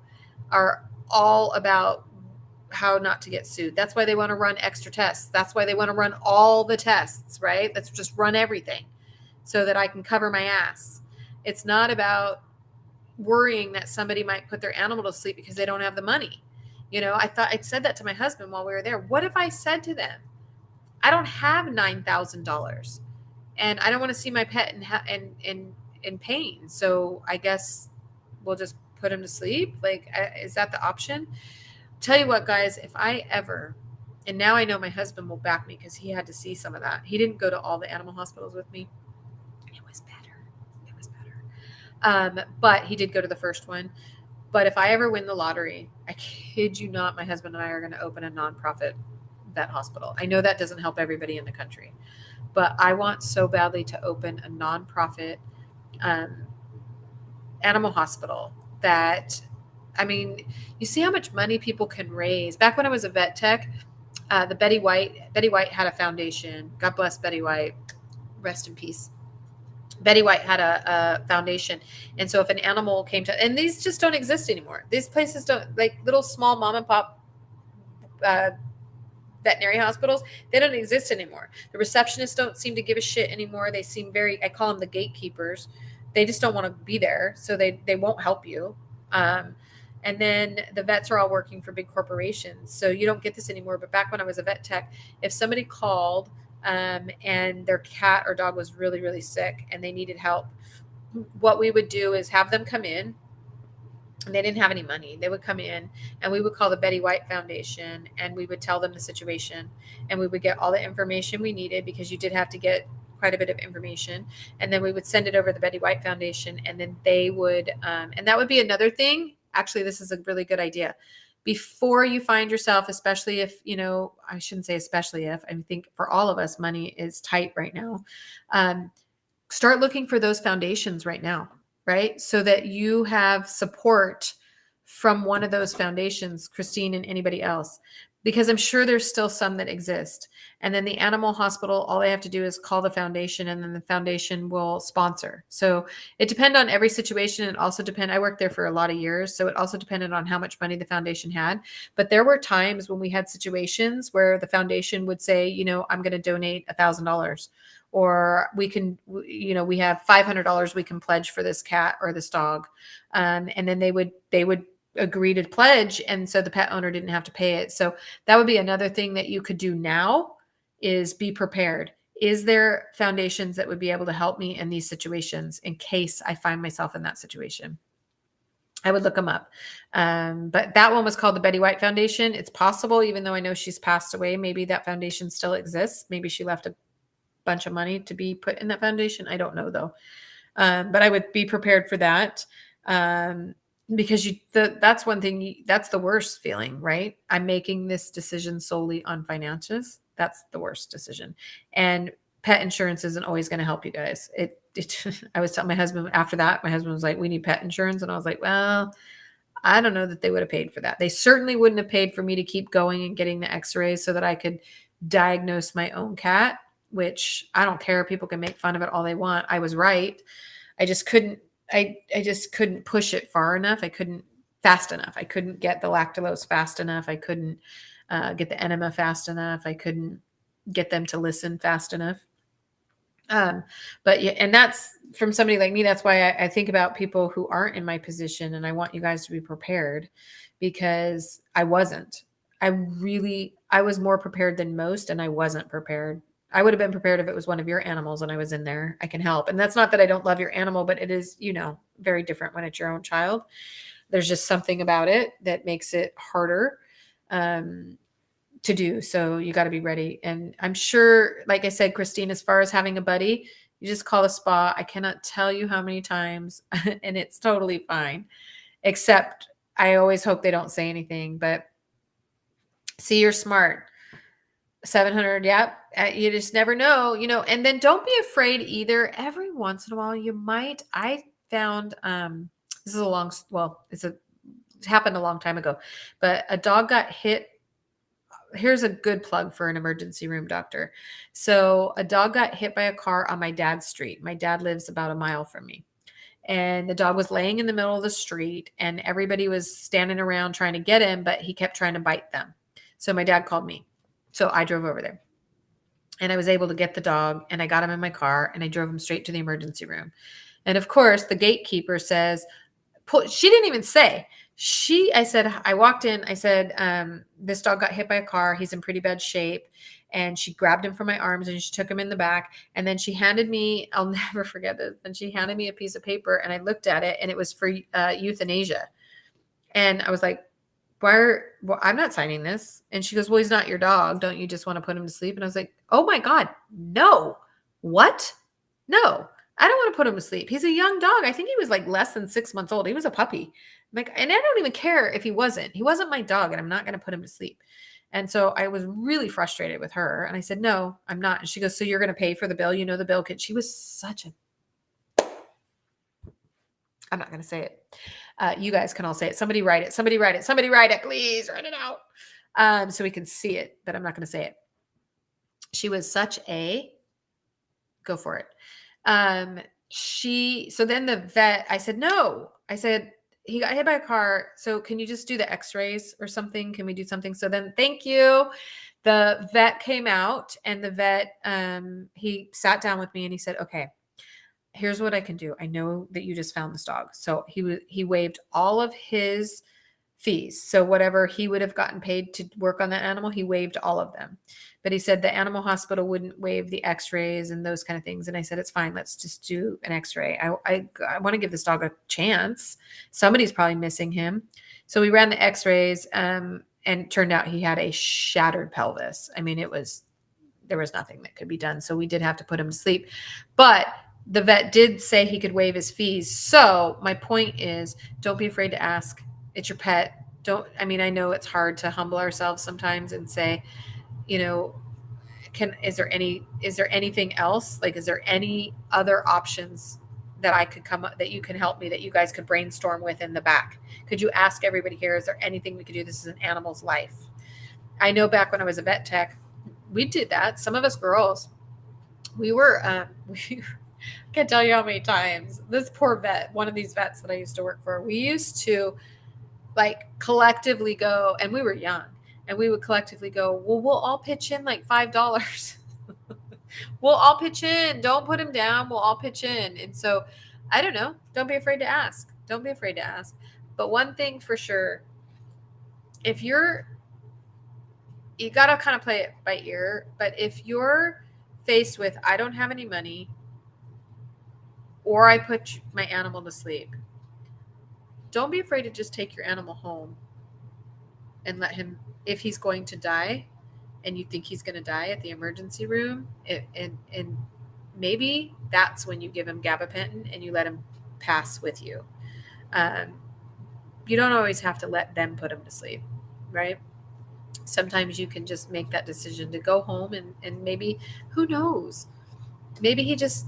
S1: are all about how not to get sued. That's why they want to run extra tests. That's why they want to run all the tests, right? Let's just run everything so that I can cover my ass. It's not about worrying that somebody might put their animal to sleep because they don't have the money. I said that to my husband while we were there. What if I said to them, I don't have $9,000 and I don't want to see my pet and in pain. So I guess we'll just put him to sleep. Like, is that the option? Tell you what, guys, if I ever, and now I know my husband will back me because he had to see some of that. He didn't go to all the animal hospitals with me. It was better. It was better. But he did go to the first one. But if I ever win the lottery, I kid you not, my husband and I are going to open a nonprofit vet hospital. I know that doesn't help everybody in the country, but I want so badly to open a nonprofit um, animal hospital that, I mean, you see how much money people can raise. Back when I was a vet tech, the Betty White had a foundation. God bless Betty White. Rest in peace. Betty White had a foundation. And so if an animal came to, and these just don't exist anymore. These places don't, like little small mom and pop veterinary hospitals, they don't exist anymore. The receptionists don't seem to give a shit anymore. They seem very, I call them the gatekeepers. They just don't want to be there. So they won't help you. And then the vets are all working for big corporations. So you don't get this anymore. But back when I was a vet tech, if somebody called and their cat or dog was really, really sick and they needed help, what we would do is have them come in. And they didn't have any money. They would come in and we would call the Betty White Foundation and we would tell them the situation and we would get all the information we needed because you did have to get quite a bit of information. And then we would send it over to the Betty White Foundation and then they would, and that would be another thing. Actually, this is a really good idea. Before you find yourself, especially if, I shouldn't say especially if, I think for all of us, money is tight right now. Start looking for those foundations right now. Right? So that you have support from one of those foundations, Christine and anybody else, because I'm sure there's still some that exist. And then the animal hospital, all they have to do is call the foundation and then the foundation will sponsor. So it depends on every situation. It also I worked there for a lot of years. So it also depended on how much money the foundation had. But there were times when we had situations where the foundation would say, I'm going to donate $1,000. Or we can, we have $500 we can pledge for this cat or this dog. And then they would agree to pledge. And so the pet owner didn't have to pay it. So that would be another thing that you could do now is be prepared. Is there foundations that would be able to help me in these situations in case I find myself in that situation? I would look them up. But that one was called the Betty White Foundation. It's possible, even though I know she's passed away, maybe that foundation still exists. Maybe she left a bunch of money to be put in that foundation. I don't know though. But I would be prepared for that. Because that's one thing, that's the worst feeling, right? I'm making this decision solely on finances. That's the worst decision. And pet insurance isn't always going to help you guys. I was telling my husband after that, my husband was like, we need pet insurance. And I was like, well, I don't know that they would have paid for that. They certainly wouldn't have paid for me to keep going and getting the x-rays so that I could diagnose my own cat, which I don't care. People can make fun of it all they want. I was right. I just couldn't push it far enough. I couldn't fast enough. I couldn't get the lactulose fast enough. I couldn't get the enema fast enough. I couldn't get them to listen fast enough. But yeah, and that's from somebody like me. That's why I think about people who aren't in my position, and I want you guys to be prepared because I wasn't. I was more prepared than most, and I wasn't prepared. I would have been prepared if it was one of your animals and I was in there. I can help. And that's not that I don't love your animal, but it is, very different when it's your own child. There's just something about it that makes it harder to do. So you got to be ready. And I'm sure, like I said, Christine, as far as having a buddy, you just call a Spaw. I cannot tell you how many times, and it's totally fine. Except I always hope they don't say anything, but see, you're smart. 700. Yep. You just never know, and then don't be afraid either. Every once in a while I found, this is it happened a long time ago, but a dog got hit. Here's a good plug for an emergency room doctor. So a dog got hit by a car on my dad's street. My dad lives about a mile from me. And the dog was laying in the middle of the street and everybody was standing around trying to get him, but he kept trying to bite them. So my dad called me. So I drove over there and I was able to get the dog and I got him in my car and I drove him straight to the emergency room. And of course the gatekeeper says, she didn't even say, I walked in, I said, this dog got hit by a car. He's in pretty bad shape. and she grabbed him from my arms and she took him in the back. And then she handed me, I'll never forget this. And she handed me a piece of paper and I looked at it and it was for euthanasia. And I was like, well, I'm not signing this. And she goes, well, he's not your dog. Don't you just want to put him to sleep? And I was like, oh my God, no. What? No, I don't want to put him to sleep. He's a young dog. I think he was like less than 6 months old. He was a puppy. Like, and I don't even care if he wasn't my dog and I'm not going to put him to sleep. And so I was really frustrated with her. And I said, no, I'm not. And she goes, so you're going to pay for the bill? You know, the bill. She was such a, I'm not going to say it. You guys can all say it. Somebody write it. Somebody write it. Somebody write it. Please write it out. So we can see it, but I'm not going to say it. She was such a, go for it. So then the vet, I said, no, I said, he got hit by a car. So can you just do the x-rays or something? Can we do something? So then thank you. The vet came out and the vet, he sat down with me and he said, okay, here's what I can do. I know that you just found this dog. So he waived all of his fees. So whatever he would have gotten paid to work on that animal, he waived all of them. But he said the animal hospital wouldn't waive the x-rays and those kind of things. And I said, it's fine. Let's just do an x-ray. I want to give this dog a chance. Somebody's probably missing him. So we ran the x-rays and turned out he had a shattered pelvis. I mean, there was nothing that could be done. So we did have to put him to sleep. But the vet did say he could waive his fees. So my point is, don't be afraid to ask. It's your pet. I know it's hard to humble ourselves sometimes and say, you know, is there anything else? Like, is there any other options that I could come up, that you can help me, that you guys could brainstorm with in the back? Could you ask everybody here, is there anything we could do? This is an animal's life. I know back when I was a vet tech, we did that. Some of us girls, we were, I can't tell you how many times this poor vet, one of these vets that I used to work for, we used to like collectively go, and we were young, and we would collectively go, well, we'll all pitch in like $5. We'll all pitch in. Don't put him down. We'll all pitch in. And so I don't know. Don't be afraid to ask. Don't be afraid to ask. But one thing for sure, if you got to kind of play it by ear, but if you're faced with, I don't have any money, or I put my animal to sleep, don't be afraid to just take your animal home and let him, if he's going to die and you think he's going to die at the emergency room, and maybe that's when you give him gabapentin and you let him pass with you. You don't always have to let them put him to sleep, right? Sometimes you can just make that decision to go home and maybe, who knows, maybe he just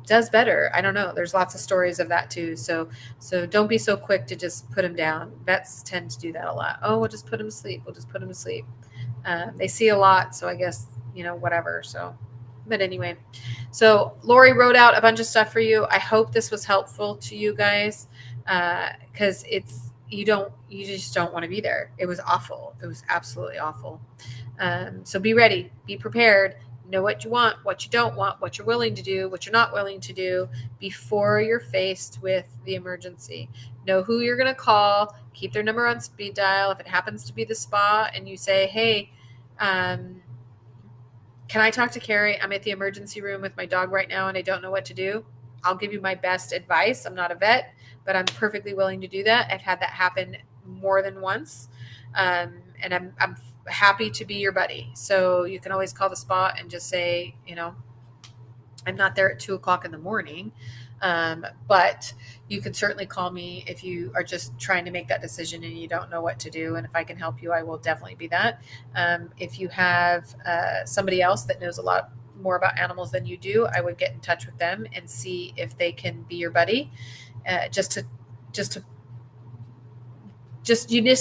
S1: does better. I don't know. There's lots of stories of that too. So don't be so quick to just put him down. Vets tend to do that a lot. Oh, we'll just put him to sleep. We'll just put him to sleep. They see a lot. So I guess, whatever. So, but anyway, so Lori wrote out a bunch of stuff for you. I hope this was helpful to you guys. Cause you just don't want to be there. It was awful. It was absolutely awful. So be ready, be prepared. Know what you want, what you don't want, what you're willing to do, what you're not willing to do before you're faced with the emergency. Know who you're going to call. Keep their number on speed dial. If it happens to be the spa and you say, hey, can I talk to Carrie? I'm at the emergency room with my dog right now and I don't know what to do. I'll give you my best advice. I'm not a vet, but I'm perfectly willing to do that. I've had that happen more than once. And I'm happy to be your buddy. So you can always call the spa and just say, I'm not there at 2:00 in the morning. But you can certainly call me if you are just trying to make that decision and you don't know what to do. And if I can help you, I will definitely be that. If you have somebody else that knows a lot more about animals than you do, I would get in touch with them and see if they can be your buddy. You just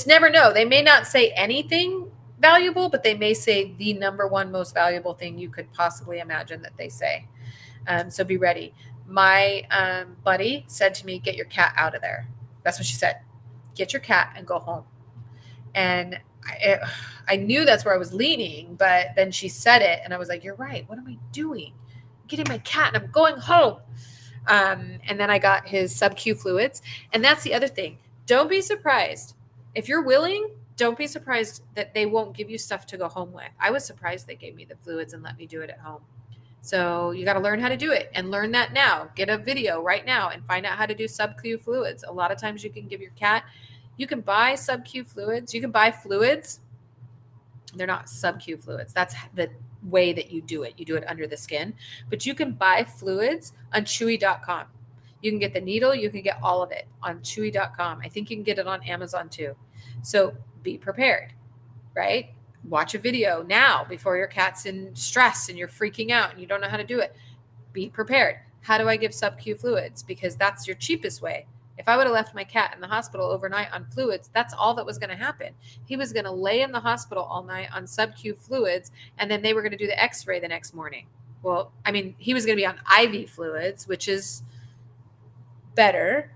S1: never know. They may not say anything valuable, but they may say the number one most valuable thing you could possibly imagine that they say. So be ready. My buddy said to me, get your cat out of there. That's what she said. Get your cat and go home. And I knew that's where I was leaning, but then she said it and I was like, you're right. What am I doing? I'm getting my cat and I'm going home. And then I got his sub-Q fluids. And that's the other thing. Don't be surprised. If you're willing, don't be surprised that they won't give you stuff to go home with. I was surprised they gave me the fluids and let me do it at home. So you got to learn how to do it and learn that now. Get a video right now and find out how to do sub-Q fluids. A lot of times you can give your cat, you can buy sub-Q fluids. You can buy fluids. They're not sub-Q fluids. That's the way that you do it. You do it under the skin. But you can buy fluids on chewy.com. You can get the needle. You can get all of it on chewy.com. I think you can get it on Amazon too. So be prepared, right? Watch a video now before your cat's in stress and you're freaking out and you don't know how to do it. Be prepared. How do I give sub-Q fluids? Because that's your cheapest way. If I would have left my cat in the hospital overnight on fluids, that's all that was going to happen. He was going to lay in the hospital all night on sub-Q fluids, and then they were going to do the x-ray the next morning. Well, I mean, he was going to be on IV fluids, which is better.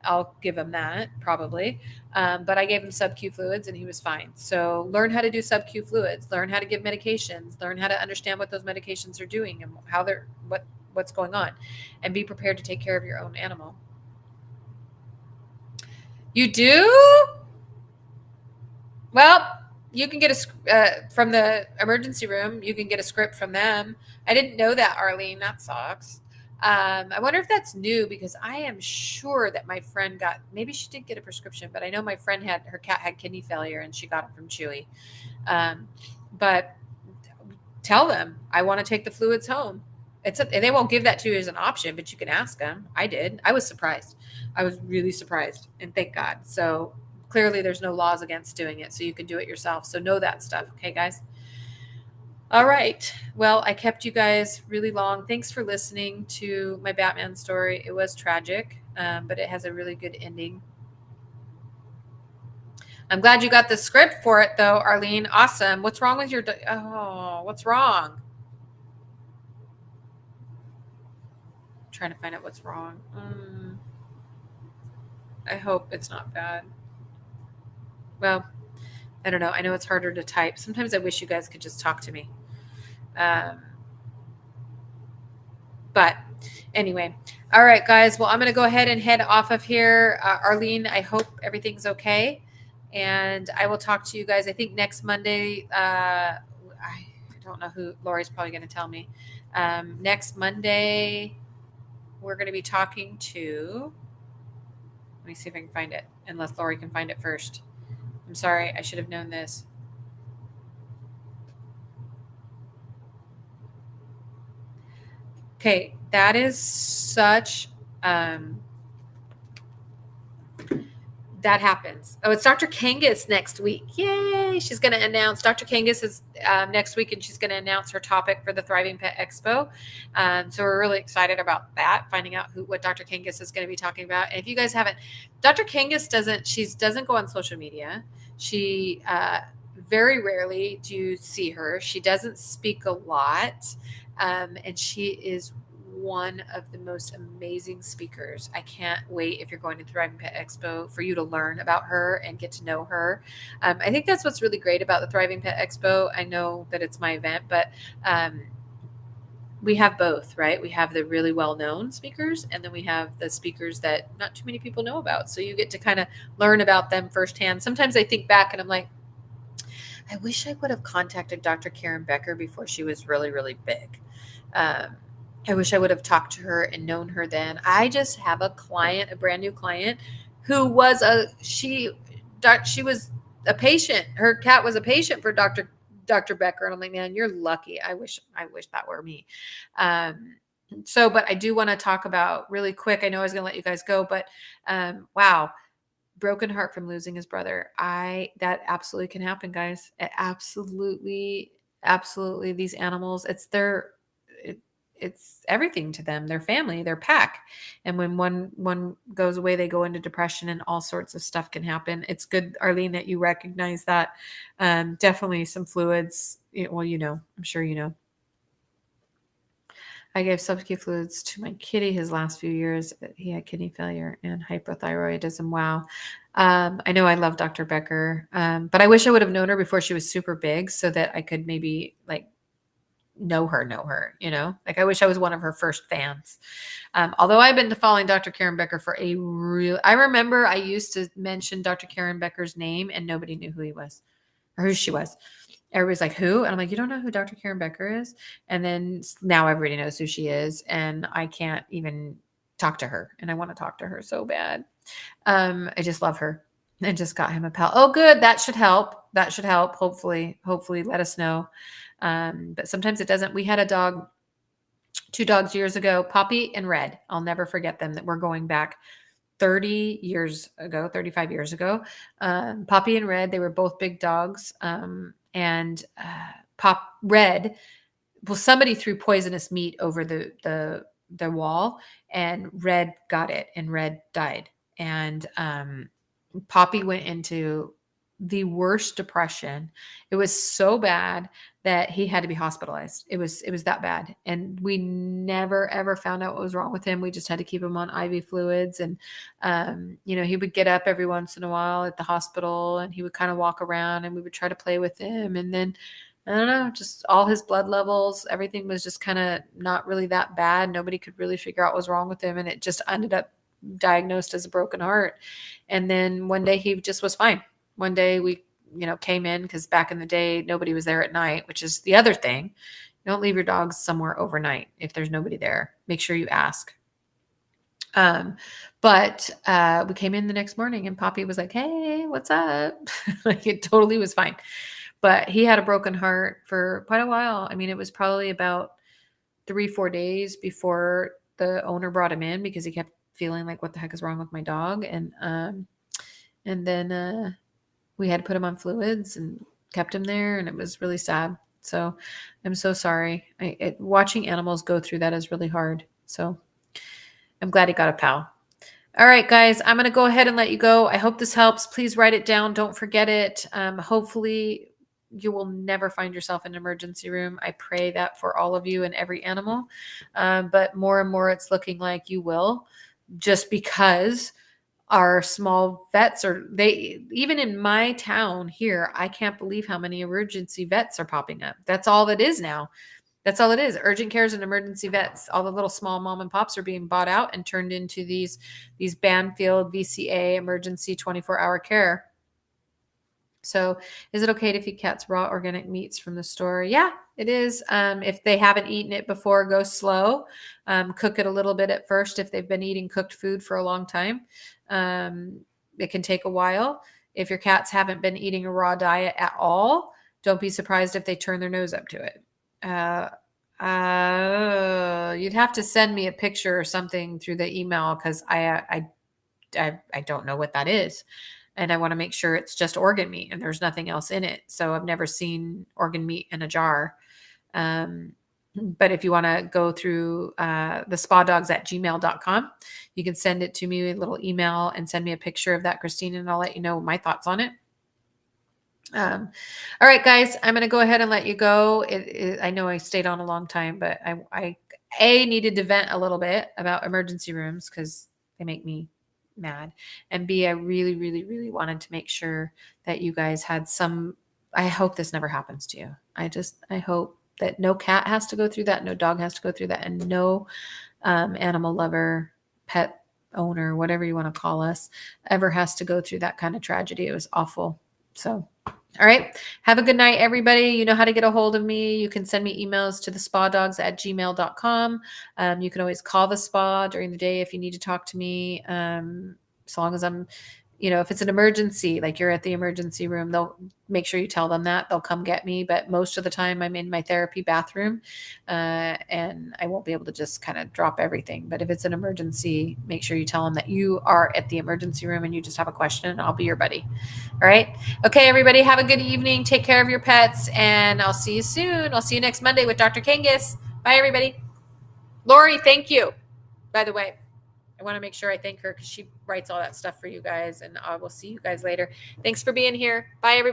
S1: I'll give him that probably. But I gave him sub-Q fluids and he was fine. So learn how to do sub-Q fluids, learn how to give medications, learn how to understand what those medications are doing and how they're, what's going on, and be prepared to take care of your own animal. You do? Well, you can get a, from the emergency room, you can get a script from them. I didn't know that, Arlene. That sucks. I wonder if that's new, because I am sure that my friend got, maybe she did get a prescription, but I know my friend her cat had kidney failure and she got it from Chewy. But tell them, I want to take the fluids home. They won't give that to you as an option, but you can ask them. I did. I was surprised. I was really surprised, and thank God. So clearly there's no laws against doing it, so you can do it yourself. So know that stuff. Okay, guys? All right. Well, I kept you guys really long. Thanks for listening to my Batman story. It was tragic, but it has a really good ending. I'm glad you got the script for it, though, Arlene. Awesome. What's wrong with your... what's wrong? I'm trying to find out what's wrong. I hope it's not bad. Well, I don't know. I know it's harder to type. Sometimes I wish you guys could just talk to me. But anyway, all right, guys. Well, I'm going to go ahead and head off of here. Arlene, I hope everything's okay. And I will talk to you guys, I think, next Monday. I don't know who. Lori's probably going to tell me. Next Monday, we're going to be talking to... Let me see if I can find it, unless Lori can find it first. I'm sorry. I should have known this. Okay, that is such... that happens. Oh, it's Dr. Kangas next week. Yay! She's going to announce. Dr. Kangas is next week, and she's going to announce her topic for the Thriving Pet Expo. So we're really excited about that, finding out what Dr. Kangas is going to be talking about. And if you guys haven't, Dr. Kangas doesn't go on social media. She very rarely do you see her. She doesn't speak a lot, and she is one of the most amazing speakers. I can't wait, if you're going to the Thriving Pet Expo, for you to learn about her and get to know her. I think that's what's really great about the Thriving Pet Expo. I know that it's my event, but we have both, right? We have the really well-known speakers, and then we have the speakers that not too many people know about. So you get to kind of learn about them firsthand. Sometimes I think back and I'm like, I wish I would have contacted Dr. Karen Becker before she was really, really big. I wish I would have talked to her and known her then. I just have a client, a brand new client, who was she was a patient. Her cat was a patient for Dr. Becker. And I'm like, man, you're lucky. I wish that were me. But I do want to talk about really quick. I know I was going to let you guys go, but wow. Broken heart from losing his brother. That absolutely can happen, guys. It absolutely. These animals, it's everything to them, their family, their pack. And when one goes away, they go into depression, and all sorts of stuff can happen. It's good, Arlene, that you recognize that. Definitely some fluids. Well, I'm sure you know. I gave sub-Q fluids to my kitty his last few years. He had kidney failure and hypothyroidism. Wow. I know I love Dr. Becker, but I wish I would have known her before she was super big, so that I could maybe know her, you know, like I wish I was one of her first fans. Although I've been following Dr. Karen Becker for I remember I used to mention Dr. Karen Becker's name and nobody knew who he was or who she was. Everybody's like, who? And I'm like, you don't know who Dr. Karen Becker is? And then now everybody knows who she is. And I can't even talk to her. And I want to talk to her so bad. I just love her. And just got him a pal. Oh, good. That should help. That should help. Hopefully let us know. But sometimes it doesn't. We had a dog, 2 dogs years ago, Poppy and Red. I'll never forget them. That we're going back 30 years ago, 35 years ago. Poppy and Red, they were both big dogs. And Red, well, somebody threw poisonous meat over the wall, and Red got it, and Red died. And Poppy went into the worst depression. It was so bad that he had to be hospitalized. It was that bad. And we never ever found out what was wrong with him. We just had to keep him on IV fluids. And he would get up every once in a while at the hospital, and he would kind of walk around, and we would try to play with him. And then I don't know, just all his blood levels, everything was just kind of not really that bad. Nobody could really figure out what was wrong with him. And it just ended up diagnosed as a broken heart. And then one day he just was fine. One day we, came in, because back in the day, nobody was there at night, which is the other thing. Don't leave your dogs somewhere overnight if there's nobody there. Make sure you ask. But we came in the next morning, and Poppy was like, hey, what's up? Like, it totally was fine. But he had a broken heart for quite a while. I mean, it was probably about 3-4 days before the owner brought him in, because he kept feeling like, what the heck is wrong with my dog? And then we had to put him on fluids and kept him there, and it was really sad. So I'm so sorry. Watching animals go through that is really hard. So I'm glad he got a pal. All right, guys, I'm going to go ahead and let you go. I hope this helps. Please write it down. Don't forget it. Hopefully you will never find yourself in an emergency room. I pray that for all of you and every animal. But more and more, it's looking like you will, just because our small vets even in my town here, I can't believe how many emergency vets are popping up. That's all that is now. That's all it is. Urgent cares and emergency vets. All the little small mom and pops are being bought out and turned into these Banfield VCA emergency 24-hour care. So is it okay to feed cats raw organic meats from the store? Yeah, it is. If they haven't eaten it before, go slow. Cook it a little bit at first if they've been eating cooked food for a long time. It can take a while. If your cats haven't been eating a raw diet at all, don't be surprised if they turn their nose up to it. You'd have to send me a picture or something through the email, because I don't know what that is. And I want to make sure it's just organ meat and there's nothing else in it. So I've never seen organ meat in a jar. But if you want to go through the spawdogs@gmail.com, you can send it to me, a little email, and send me a picture of that, Christine, and I'll let you know my thoughts on it. All right, guys, I'm going to go ahead and let you go. I know I stayed on a long time, but I needed to vent a little bit about emergency rooms, because they make me mad, and B, I really, really, really wanted to make sure that you guys had I hope this never happens to you. I hope that no cat has to go through that, no dog has to go through that, and no animal lover, pet owner, whatever you want to call us, ever has to go through that kind of tragedy. It was awful. So, all right. Have a good night, everybody. You know how to get a hold of me. You can send me emails to thespawdogs@gmail.com. You can always call the spa during the day if you need to talk to me. As long as I'm, if it's an emergency, like you're at the emergency room, they'll make sure you tell them that. They'll come get me. But most of the time I'm in my therapy bathroom, and I won't be able to just kind of drop everything. But if it's an emergency, make sure you tell them that you are at the emergency room and you just have a question, and I'll be your buddy. All right. Okay, everybody, have a good evening. Take care of your pets, and I'll see you soon. I'll see you next Monday with Dr. Kangas. Bye, everybody. Lori, thank you. By the way, I want to make sure I thank her, because she writes all that stuff for you guys, and I will see you guys later. Thanks for being here. Bye, everybody.